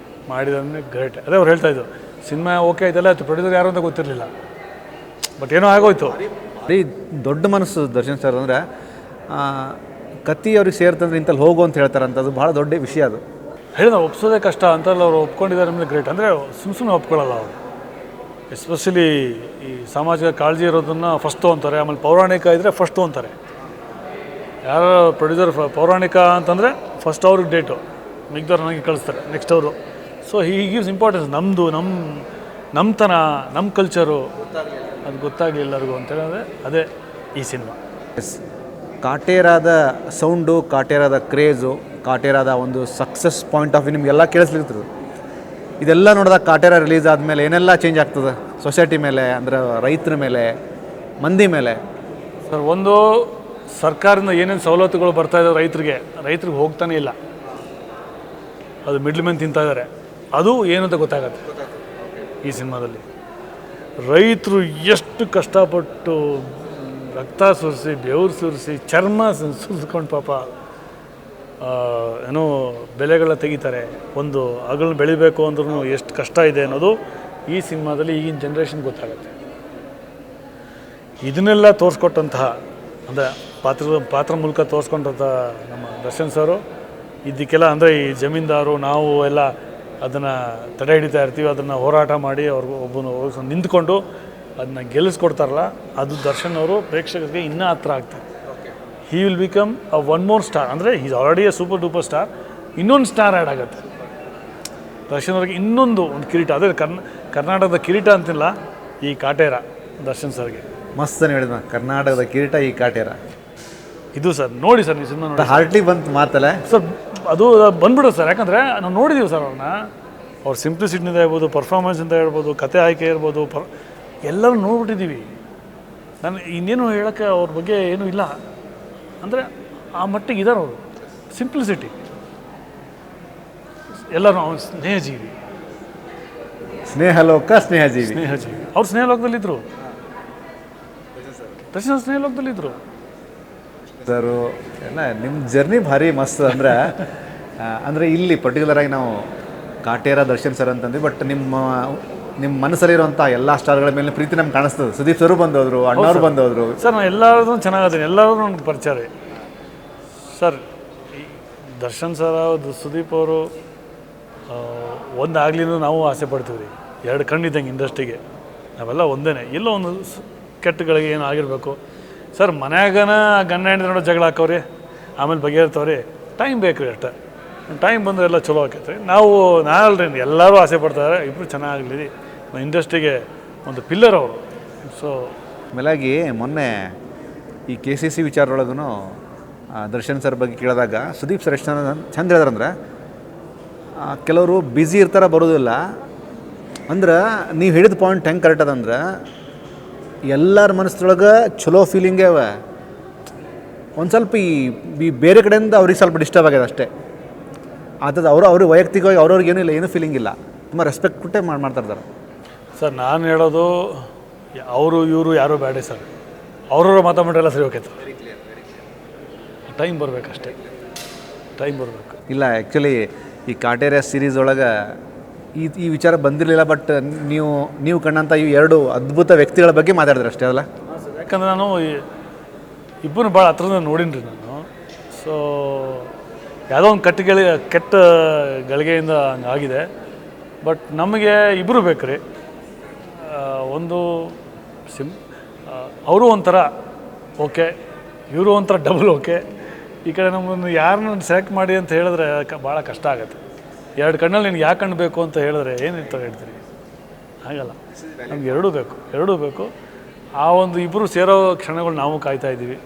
ಮಾಡಿದ್ರೆ ಗ್ರೇಟ್. ಅದೇ ಅವ್ರು ಹೇಳ್ತಾಯಿದ್ರು, ಸಿನಿಮಾ ಓಕೆ ಆಯ್ತಲ್ಲ, ಅದು ಪ್ರೊಡ್ಯೂಸರ್ ಯಾರು ಅಂತ ಗೊತ್ತಿರಲಿಲ್ಲ, ಬಟ್ ಏನೋ ಆಗೋಯ್ತು. ಅದೇ ದೊಡ್ಡ ಮನಸ್ಸು ದರ್ಶನ್ ಸರ್. ಅಂದರೆ ಕತ್ತಿ ಅವ್ರಿಗೆ ಸೇರ್ತಂದ್ರೆ ಇಂತಲ್ಲಿ ಹೋಗು ಅಂತ ಹೇಳ್ತಾರಂತ, ಅದು ಭಾಳ ದೊಡ್ಡ ವಿಷಯ. ಅದು ಹೇಳಿದ ಒಪ್ಸೋದೇ ಕಷ್ಟ ಅಂತಲ್ಲ, ಅವ್ರು ಒಪ್ಕೊಂಡಿದ್ದಾರೆ ಅಂದರೆ ಗ್ರೇಟ್. ಅಂದರೆ ಸುಮ್ಮನೆ ಒಪ್ಕೊಳ್ಳಲ್ಲ ಅವರು. ಎಸ್ಪೆಷಲಿ ಈ ಸಾಮಾಜಿಕ ಕಾಳಜಿ ಇರೋದನ್ನು ಫಸ್ಟು ಅಂತಾರೆ, ಆಮೇಲೆ ಪೌರಾಣಿಕ ಇದ್ದರೆ ಫಸ್ಟು ಅಂತಾರೆ. ಯಾರು ಪ್ರೊಡ್ಯೂಸರ್ ಪೌರಾಣಿಕ ಅಂತಂದರೆ ಫಸ್ಟ್ ಅವ್ರಿಗೆ ಡೇಟು, ಮಿಗ್ದವ್ರು ನನಗೆ ಕಳಿಸ್ತಾರೆ ನೆಕ್ಸ್ಟ್ ಅವರು. So he gives importance. ನಮ್ಮದು ನಮ್ಮತನ, ನಮ್ಮ ಕಲ್ಚರು ಅದು ಗೊತ್ತಾಗಲಿ ಎಲ್ಲರಿಗೂ ಅಂತ ಹೇಳಿದ್ರೆ ಅದೇ ಈ ಸಿನಿಮಾ. ಕಾಟೇರಾದ ಸೌಂಡು, ಕಾಟೇರಾದ ಕ್ರೇಜು, ಕಾಟೇರಾದ ಒಂದು ಸಕ್ಸಸ್ ಪಾಯಿಂಟ್ ಆಫ್ ವ್ಯೂ ನಿಮಗೆಲ್ಲ ಕೇಳಿಸ್ಲಿರ್ತದೆ. ಇದೆಲ್ಲ ನೋಡಿದಾಗ ಕಾಟೇರ ರಿಲೀಸ್ ಆದಮೇಲೆ ಏನೆಲ್ಲ ಚೇಂಜ್ ಆಗ್ತದೆ ಸೊಸೈಟಿ ಮೇಲೆ, ಅಂದರೆ ರೈತರ ಮೇಲೆ, ಮಂದಿ ಮೇಲೆ? ಸರ್, ಒಂದು ಸರ್ಕಾರದಿಂದ ಏನೇನು ಸವಲತ್ತುಗಳು ಬರ್ತಾಯಿದ್ದಾವೆ ರೈತರಿಗೆ ಹೋಗ್ತಾನೆ ಇಲ್ಲ, ಅದು ಮಿಡ್ಲ್ ಮ್ಯಾನ್ ತಿಂತಾ ಇದ್ದಾರೆ. ಅದು ಏನು ಅಂತ ಗೊತ್ತಾಗತ್ತೆ ಈ ಸಿನಿಮಾದಲ್ಲಿ. ರೈತರು ಎಷ್ಟು ಕಷ್ಟಪಟ್ಟು ರಕ್ತ ಸುರಿಸಿ, ಬೆವರು ಸುರಿಸಿ, ಚರ್ಮ ಸುರಿಸ್ಕೊಂಡು ಪಾಪ ಏನೋ ಬೆಳೆಗಳನ್ನ ತೆಗಿತಾರೆ. ಒಂದು ಅಗಳನ್ನ ಬೆಳಿಬೇಕು ಅಂದ್ರೂ ಎಷ್ಟು ಕಷ್ಟ ಇದೆ ಅನ್ನೋದು ಈ ಸಿನಿಮಾದಲ್ಲಿ ಈಗಿನ ಜನ್ರೇಷನ್ ಗೊತ್ತಾಗುತ್ತೆ. ಇದನ್ನೆಲ್ಲ ತೋರಿಸ್ಕೊಟ್ಟಂತಹ, ಅಂದರೆ ಪಾತ್ರ ಮೂಲಕ ತೋರಿಸ್ಕೊಂಡಂಥ ನಮ್ಮ ದರ್ಶನ್ ಸರು ಇದಕ್ಕೆಲ್ಲ, ಅಂದರೆ ಈ ಜಮೀನ್ದಾರು ನಾವು ಎಲ್ಲ ಅದನ್ನು ತಡೆ ಹಿಡಿತಾ ಇರ್ತೀವಿ, ಅದನ್ನು ಹೋರಾಟ ಮಾಡಿ ಒಬ್ಬನು ನಿಂತ್ಕೊಂಡು ಅದನ್ನ ಗೆಲ್ಲಿಸ್ಕೊಡ್ತಾರಲ್ಲ, ಅದು ದರ್ಶನ್ ಅವರು ಪ್ರೇಕ್ಷಕರಿಗೆ ಇನ್ನೂ ಹತ್ರ ಆಗ್ತಾರೆ. He will become a one more star. ಅಂದರೆ is already a super duper star, ಇನ್ನೊಂದು ಸ್ಟಾರ್ ಆ್ಯಡ್ ಆಗುತ್ತೆ ದರ್ಶನ್ ಅವ್ರಿಗೆ. ಇನ್ನೊಂದು ಕಿರೀಟ, ಅದೇ ಕರ್ನಾಟಕದ ಕಿರೀಟ ಅಂತಿಲ್ಲ, ಈ ಕಾಟೇರ ದರ್ಶನ್ ಸರ್ಗೆ. ಮಸ್ತ್ ಹೇಳಿದ, ಕರ್ನಾಟಕದ ಕಿರೀಟ ಈ ಕಾಟೇರ. ಇದು ಸರ್ ನೋಡಿ ಸರ್, ನೀವು ಸಿನಿಮಾ ನೋಡಿ, ಹಾರ್ಟ್ಲಿ ಬಂತು ಮಾತಲ್ಲ ಸರ್, ಅದು ಬಂದ್ಬಿಡೋದು ಸರ್. ಯಾಕಂದರೆ ನಾವು ನೋಡಿದ್ದೀವಿ ಸರ್ ಅವ್ರನ್ನ, ಅವ್ರ ಸಿಂಪ್ಲಿಸಿಟಿನಿಂದ ಹೇಳ್ಬೋದು, ಪರ್ಫಾರ್ಮೆನ್ಸಿಂದ ಹೇಳ್ಬೋದು, ಕತೆ ಆಯ್ಕೆ ಇರ್ಬೋದು, ಎಲ್ಲರೂ ನೋಡ್ಬಿಟ್ಟಿದ್ದೀವಿ. ನಾನು ಇನ್ನೇನು ಹೇಳೋಕ್ಕೆ ಅವ್ರ ಬಗ್ಗೆ ಏನೂ ಇಲ್ಲ. ಅಂದರೆ ಆ ಮಟ್ಟಿಗೆ ಇದ್ದಾರೆ ಅವರು. ಸಿಂಪ್ಲಿಸಿಟಿ, ಎಲ್ಲರೂ ಅವನು ಸ್ನೇಹಜೀವಿ. ಸ್ನೇಹಲೋಕ ಸ್ನೇಹಜೀವಿ. ಅವ್ರು ಸ್ನೇಹಲೋಕದಲ್ಲಿದ್ದರು, ದರ್ಶನ್ ಸ್ನೇಹಲೋಕದಲ್ಲಿದ್ದರು. ಸರು ಎಲ್ಲ ನಿಮ್ಮ ಜರ್ನಿ ಭಾರಿ ಮಸ್ತ್. ಅಂದರೆ ಇಲ್ಲಿ ಪರ್ಟಿಕ್ಯುಲರಾಗಿ ನಾವು ಕಾಟೇರ ದರ್ಶನ್ ಸರ್ ಅಂತಂದ್ವಿ, ಬಟ್ ನಿಮ್ಮ ಮನಸ್ಸಲ್ಲಿರುವಂಥ ಎಲ್ಲ ಸ್ಟಾರ್ಗಳ ಮೇಲೆ ಪ್ರೀತಿ ನಮ್ಗೆ ಕಾಣಿಸ್ತದೆ. ಸುದೀಪ್ ಸರು ಬಂದೋದ್ರು, ಅಣ್ಣವ್ರು ಬಂದೋದ್ರು. ಸರ್ ನಾನು ಎಲ್ಲರೂ ಚೆನ್ನಾಗದ್ದೀನಿ, ಎಲ್ಲರೂ ನನಗೆ ಪರಿಚಯ ರೀ ಸರ್. ದರ್ಶನ್ ಸರ್, ಸುದೀಪ್ ಅವರು ಒಂದಾಗ್ಲಿ ನಾವು ಆಸೆ ಪಡ್ತೀವಿ ರೀ. ಎರಡು ಕಣ್ಣಿದ್ದಂಗೆ ಇಂಡಸ್ಟ್ರಿಗೆ ನಾವೆಲ್ಲ ಒಂದೇ. ಎಲ್ಲೋ ಒಂದು ಕೆಟ್ಟಗಳಿಗೆ ಏನು ಆಗಿರಬೇಕು ಸರ್. ಮನ್ಯಾಗನ ಗಂಡ ಹೆಂಡತಿ ನೋಡೋ ಜಗಳ ಹಾಕವ್ರಿ, ಆಮೇಲೆ ಬಗೆಹರ್ತಾವ್ರಿ. ಟೈಮ್ ಬೇಕು ರೀ ಅಷ್ಟೇ. ಟೈಮ್ ಬಂದರೆ ಎಲ್ಲ ಚಲೋ ಆಕೈತೆ. ನಾಲ್ರಿ ಎಲ್ಲರೂ ಆಸೆ ಪಡ್ತಾರೆ ಇಬ್ಬರು ಚೆನ್ನಾಗಲಿ. ಇಂಡಸ್ಟ್ರಿಗೆ ಒಂದು ಪಿಲ್ಲರ್ ಅವರು. ಸೊ ಮೇಲಾಗಿ ಮೊನ್ನೆ ಈ KCC ವಿಚಾರದೊಳಗೂ ದರ್ಶನ್ ಸರ್ ಬಗ್ಗೆ ಕೇಳಿದಾಗ ಸುದೀಪ್ ಸರ್ ಎಷ್ಟು ಚಂದ ಹೇಳಿದ್ರಂದ್ರೆ, ಕೆಲವರು ಬ್ಯುಸಿ ಇರ್ತಾರೆ, ಬರೋದಿಲ್ಲ. ಅಂದ್ರೆ ನೀವು ಹೇಳಿದ ಪಾಯಿಂಟ್ ಹೆಂಗೆ ಕರೆಕ್ಟ್ ಅದಂದ್ರೆ, ಎಲ್ಲರ ಮನಸ್ಸೊಳಗೆ ಚಲೋ ಫೀಲಿಂಗೇ ಅವ. ಒಂದು ಸ್ವಲ್ಪ ಈ ಬೇರೆ ಕಡೆಯಿಂದ ಅವ್ರಿಗೆ ಸ್ವಲ್ಪ ಡಿಸ್ಟರ್ಬ್ ಆಗ್ಯದ ಅಷ್ಟೇ. ಆತದ ಅವ್ರಿಗೆ ವೈಯಕ್ತಿಕವಾಗಿ ಅವ್ರವ್ರಿಗೆ ಏನೂ ಇಲ್ಲ, ಏನೂ ಫೀಲಿಂಗ್ ಇಲ್ಲ. ತುಂಬ ರೆಸ್ಪೆಕ್ಟ್ ಕೊಟ್ಟೆ ಮಾಡ್ತಾಯಿರ್ತಾರೆ ಸರ್. ನಾನು ಹೇಳೋದು ಅವರು ಇವರು ಯಾರೂ ಬೇಡ ಸರ್. ಅವ್ರವ್ರ ಮಾತಾಡ್ಬಿಟ್ರೆಲ್ಲ ಸರಿ ಹೋಗ್ತೈತೆ. ಟೈಮ್ ಬರಬೇಕಷ್ಟೇ, ಟೈಮ್ ಬರಬೇಕು. ಇಲ್ಲ, ಆ್ಯಕ್ಚುಲಿ ಈ ಕಾಟೇರ ಸೀರೀಸ್ ಒಳಗೆ ಈ ವಿಚಾರ ಬಂದಿರಲಿಲ್ಲ, ಬಟ್ ನೀವು ಕಂಡಂಥ ಈ ಎರಡು ಅದ್ಭುತ ವ್ಯಕ್ತಿಗಳ ಬಗ್ಗೆ ಮಾತಾಡಿದ್ರೆ ಅಷ್ಟೇ ಅಲ್ಲ. ಯಾಕಂದ್ರೆ ನಾನು ಇಬ್ಬರು ಭಾಳ ಹತ್ರದಿಂದ ನೋಡೀನಿ ರೀ ನಾನು. ಸೊ ಯಾವುದೋ ಒಂದು ಕೆಟ್ಟ ಗಳಿಗೆಯಿಂದ ಹಂಗಾಗಿದೆ. ಬಟ್ ನಮಗೆ ಇಬ್ಬರು ಬೇಕು ರೀ. ಒಂದು ಅವರು ಒಂಥರ ಓಕೆ, ಇವರು ಒಂಥರ ಡಬಲ್ ಓಕೆ. ಈ ಕಡೆ ನಮ್ಮನ್ನು ಯಾರನ್ನ ಸೆಲೆಕ್ಟ್ ಮಾಡಿ ಅಂತ ಹೇಳಿದ್ರೆ ಭಾಳ ಕಷ್ಟ ಆಗುತ್ತೆ. ಎರಡು ಕಣ್ಣಲ್ಲಿ ನಿನ್ಗೆ ಯಾಕೆ ಕಣ್ಣು ಬೇಕು ಅಂತ ಹೇಳಿದ್ರೆ ಏನಿರ್ತ ಹೇಳ್ತೀರಿ, ಹಾಗಲ್ಲ. ನಮ್ಗೆ ಎರಡೂ ಬೇಕು. ಆ ಒಂದು ಇಬ್ಬರು ಸೇರೋ ಕ್ಷಣಗಳು ನಾವು ಕಾಯ್ತಾ ಇದ್ದೀವಿ,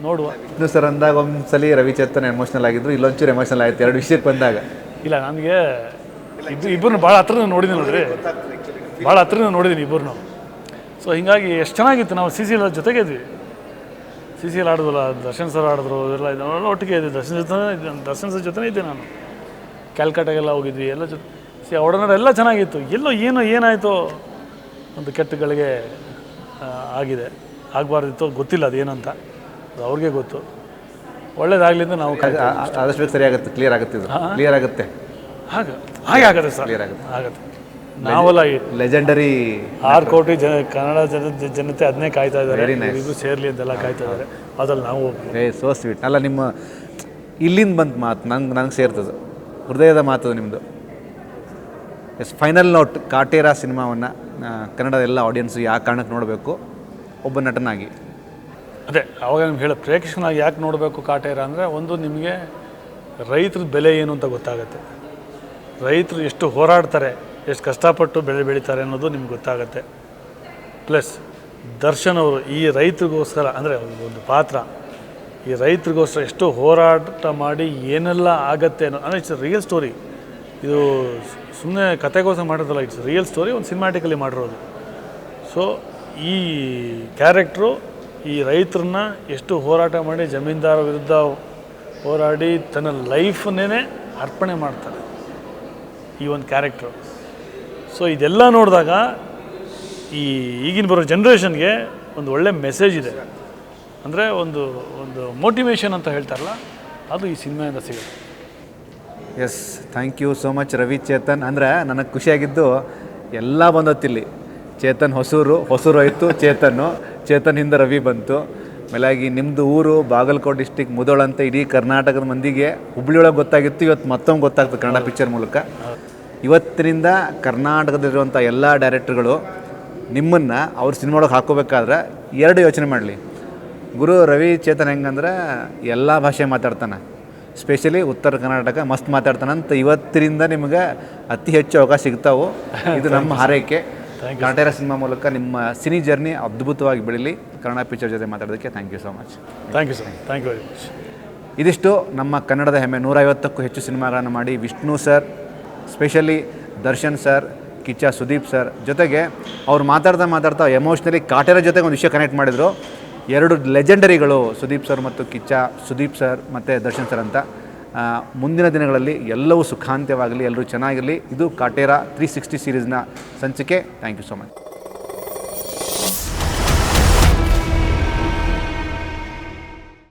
ನೋಡುವ. ಇನ್ನು ಸರ್ ಅಂದಾಗ ಒಂದ್ಸಲಿ ರವಿಚೇತನ್ ಎಮೋಷ್ನಲ್ ಆಗಿದ್ರು, ಇಲ್ಲೊಂಚೂರು ಎಮೋಷ್ನಲ್ ಆಯಿತು ಎರಡು ವಿಷಯಕ್ಕೆ ಬಂದಾಗ. ಇಲ್ಲ, ನನಗೆ ಇಬ್ಬರನ್ನ ಭಾಳ ಹತ್ರದಿಂದ ನೋಡಿದ್ದೀನಿ ನೋಡ್ರಿ, ಭಾಳ ಹತ್ರದಿಂದ ನೋಡಿದ್ದೀನಿ ಇಬ್ಬರನ್ನು. ಸೊ ಹೀಗಾಗಿ ಎಷ್ಟು ಚೆನ್ನಾಗಿತ್ತು. ನಾವು CCL ಜೊತೆಗೆ ಇದ್ವಿ, CCL ಆಡೋದಲ್ಲ, ದರ್ಶನ್ ಸರ್ ಆಡಿದ್ರು, ಎಲ್ಲ ಒಟ್ಟಿಗೆ ಇದ್ವಿ. ದರ್ಶನ್ ಸರ್ ಜೊತೆ ಇದ್ದೆ ನಾನು. ಕ್ಯಾಲ್ಕಟಾಗೆಲ್ಲ ಹೋಗಿದ್ವಿ, ಎಲ್ಲ ಜೊತೆ ಒಡನಾಡ ಎಲ್ಲ ಚೆನ್ನಾಗಿತ್ತು. ಏನಾಯಿತು ಒಂದು ಕೆಟ್ಟಗಳಿಗೆ ಆಗಿದೆ. ಆಗಬಾರ್ದಿತ್ತು, ಗೊತ್ತಿಲ್ಲ ಅದೇನಂತ, ಅದು ಅವ್ರಿಗೆ ಗೊತ್ತು. ಒಳ್ಳೇದಾಗಲಿ ಅಂತ ನಾವು ಆದಷ್ಟು ಬೇಗ ಸರಿ ಆಗುತ್ತೆ, ಕ್ಲಿಯರ್ ಆಗುತ್ತೆ. ಹಾಗೆ ಆಗುತ್ತೆ ಸರ್, ಆಗುತ್ತೆ. ನಾವೆಲ್ಲ ಲೆಜೆಂಡರಿ 6 ಕೋಟಿ ಕನ್ನಡ ಜನತೆ ಅದನ್ನೇ ಕಾಯ್ತಾ ಇದ್ದಾರೆ, ಇದು ಸೇರಲಿ ಅಂತೆಲ್ಲ ಕಾಯ್ತಾ ಇದ್ದಾರೆ. ಅದ್ರಲ್ಲಿ ನಾವು ಸೋ ಸ್ವೀಟ್. ಅಲ್ಲ, ನಿಮ್ಮ ಇಲ್ಲಿಂದ ಬಂತು ಮಾತು ನಂಗೆ ಸೇರ್ತದೆ, ಹೃದಯದ ಮಾತದು ನಿಮ್ಮದು. ಫೈನಲ್ ನೋಟ್, ಕಾಟೇರ ಸಿನಿಮಾವನ್ನು ಕನ್ನಡದ ಎಲ್ಲ ಆಡಿಯನ್ಸು ಯಾವ ಕಾರಣಕ್ಕೆ ನೋಡಬೇಕು ಒಬ್ಬ ನಟನಾಗಿ? ಅದೇ ಅವಾಗ ನಿಮ್ಗೆ ಹೇಳೋ ಪ್ರೇಕ್ಷಕನಾಗಿ ಯಾಕೆ ನೋಡಬೇಕು ಕಾಟೇರ ಅಂದರೆ, ಒಂದು ನಿಮಗೆ ರೈತರ ಬೆಲೆ ಏನು ಅಂತ ಗೊತ್ತಾಗುತ್ತೆ. ರೈತರು ಎಷ್ಟು ಹೋರಾಡ್ತಾರೆ, ಎಷ್ಟು ಕಷ್ಟಪಟ್ಟು ಬೆಳೀತಾರೆ ಅನ್ನೋದು ನಿಮ್ಗೆ ಗೊತ್ತಾಗುತ್ತೆ. ಪ್ಲಸ್ ದರ್ಶನ್ ಅವರು ಈ ರೈತರಿಗೋಸ್ಕರ ಅಂದರೆ ಒಂದು ಪಾತ್ರ, ಈ ರೈತರಿಗೋಸ್ಕರ ಎಷ್ಟು ಹೋರಾಟ ಮಾಡಿ ಏನೆಲ್ಲ ಆಗತ್ತೆ ಅನ್ನೋ, ಅಂದರೆ ಇಟ್ಸ್ ರಿಯಲ್ ಸ್ಟೋರಿ. ಇದು ಸುಮ್ಮನೆ ಕತೆಗೋಸ್ಕರ ಮಾಡಿರೋದಲ್ಲ, ಇಟ್ಸ್ ರಿಯಲ್ ಸ್ಟೋರಿ, ಒಂದು ಸಿನಿಮ್ಯಾಟಿಕಲಿ ಮಾಡಿರೋದು. ಸೊ ಈ ಕ್ಯಾರೆಕ್ಟ್ರು ಈ ರೈತರನ್ನ ಎಷ್ಟು ಹೋರಾಟ ಮಾಡಿ ಜಮೀನ್ದಾರ ವಿರುದ್ಧ ಹೋರಾಡಿ ತನ್ನ ಲೈಫನ್ನೇ ಅರ್ಪಣೆ ಮಾಡ್ತಾರೆ ಈ ಒಂದು ಕ್ಯಾರೆಕ್ಟ್ರು. ಸೊ ಇದೆಲ್ಲ ನೋಡಿದಾಗ ಈಗಿನ ಬರೋ ಜನ್ರೇಷನ್ಗೆ ಒಂದು ಒಳ್ಳೆ ಮೆಸೇಜ್ ಇದೆ. ಅಂದರೆ ಒಂದು ಮೋಟಿವೇಶನ್ ಅಂತ ಹೇಳ್ತಾರಲ್ಲ, ಅದು ಈ ಸಿನಿಮಾಯಿಂದ ಸಿಗುತ್ತೆ. Yes, thank you so much Ravi Chetan. ಅಂದರೆ ನನಗೆ ಖುಷಿಯಾಗಿದ್ದು ಎಲ್ಲ ಬಂದತ್ತಿಲ್ಲಿ. ಚೇತನ್ ಹೊಸೂರು ಆಯಿತು, ಚೇತನ್ ಹಿಂದೆ ರವಿ ಬಂತು. ಮೇಲಾಗಿ ನಿಮ್ಮದು ಊರು ಬಾಗಲಕೋಟೆ ಡಿಸ್ಟಿಕ್ ಮುಧೋಳ ಅಂತ ಇಡೀ ಕರ್ನಾಟಕದ ಮಂದಿಗೆ ಹುಬ್ಳಿಯೊಳಗೆ ಗೊತ್ತಾಗಿತ್ತು, ಇವತ್ತು ಮತ್ತೊಮ್ಮೆ ಗೊತ್ತಾಗ್ತದೆ ಕನ್ನಡ ಪಿಕ್ಚರ್ ಮೂಲಕ. ಇವತ್ತಿನಿಂದ ಕರ್ನಾಟಕದಲ್ಲಿರುವಂಥ ಎಲ್ಲ ಡೈರೆಕ್ಟ್ರುಗಳು ನಿಮ್ಮನ್ನು ಅವ್ರ ಸಿನಿಮಾ ಒಳಗೆ ಹಾಕೋಬೇಕಾದ್ರೆ ಎರಡು ಯೋಚನೆ ಮಾಡಲಿ. ಗುರು ರವಿ ಚೇತನ್ ಹೆಂಗಂದ್ರೆ ಎಲ್ಲ ಭಾಷೆ ಮಾತಾಡ್ತಾನೆ, ಸ್ಪೆಷಲಿ ಉತ್ತರ ಕರ್ನಾಟಕ ಮಸ್ತ್ ಮಾತಾಡ್ತಾನಂತ ಇವತ್ತಿನಿಂದ ನಿಮಗೆ ಅತಿ ಹೆಚ್ಚು ಅವಕಾಶ ಸಿಗ್ತಾವೆ. ಇದು ನಮ್ಮ ಹಾರೈಕೆ. ಕಾಟೇರ ಸಿನಿಮಾ ಮೂಲಕ ನಿಮ್ಮ ಸಿನಿ ಜರ್ನಿ ಅದ್ಭುತವಾಗಿ ಬೆಳೀಲಿ. ಕನ್ನಡ ಪಿಕ್ಚರ್ ಜೊತೆ ಮಾತಾಡೋದಕ್ಕೆ thank you so much. Thank you sir, thank you very much. ಇದಿಷ್ಟು ನಮ್ಮ ಕನ್ನಡದ ಹೆಮ್ಮೆ. 150ಕ್ಕೂ ಹೆಚ್ಚು ಸಿನಿಮಾಗಳನ್ನು ಮಾಡಿ Vishnu sir, specially Darshan sir, Kichcha Sudeep sir ಜೊತೆಗೆ ಅವ್ರು ಮಾತಾಡ್ತಾ ಎಮೋಷ್ನಲಿ ಕಾಟೇರ ಜೊತೆಗೆ ಒಂದು ವಿಷಯ ಕನೆಕ್ಟ್ ಮಾಡಿದರು. 2 ಲೆಜೆಂಡರಿಗಳು ಸುದೀಪ್ ಸರ್ ಮತ್ತು ಕಿಚ್ಚ, ಸುದೀಪ್ ಸರ್ ಮತ್ತು ದರ್ಶನ್ ಸರ್ ಅಂತ. ಮುಂದಿನ ದಿನಗಳಲ್ಲಿ ಎಲ್ಲವೂ ಸುಖಾಂತ್ಯವಾಗಲಿ, ಎಲ್ಲರೂ ಚೆನ್ನಾಗಿರಲಿ. ಇದು ಕಾಟೇರ 360 ಸೀರೀಸ್ನ ಸಂಚಿಕೆ. Thank you so much.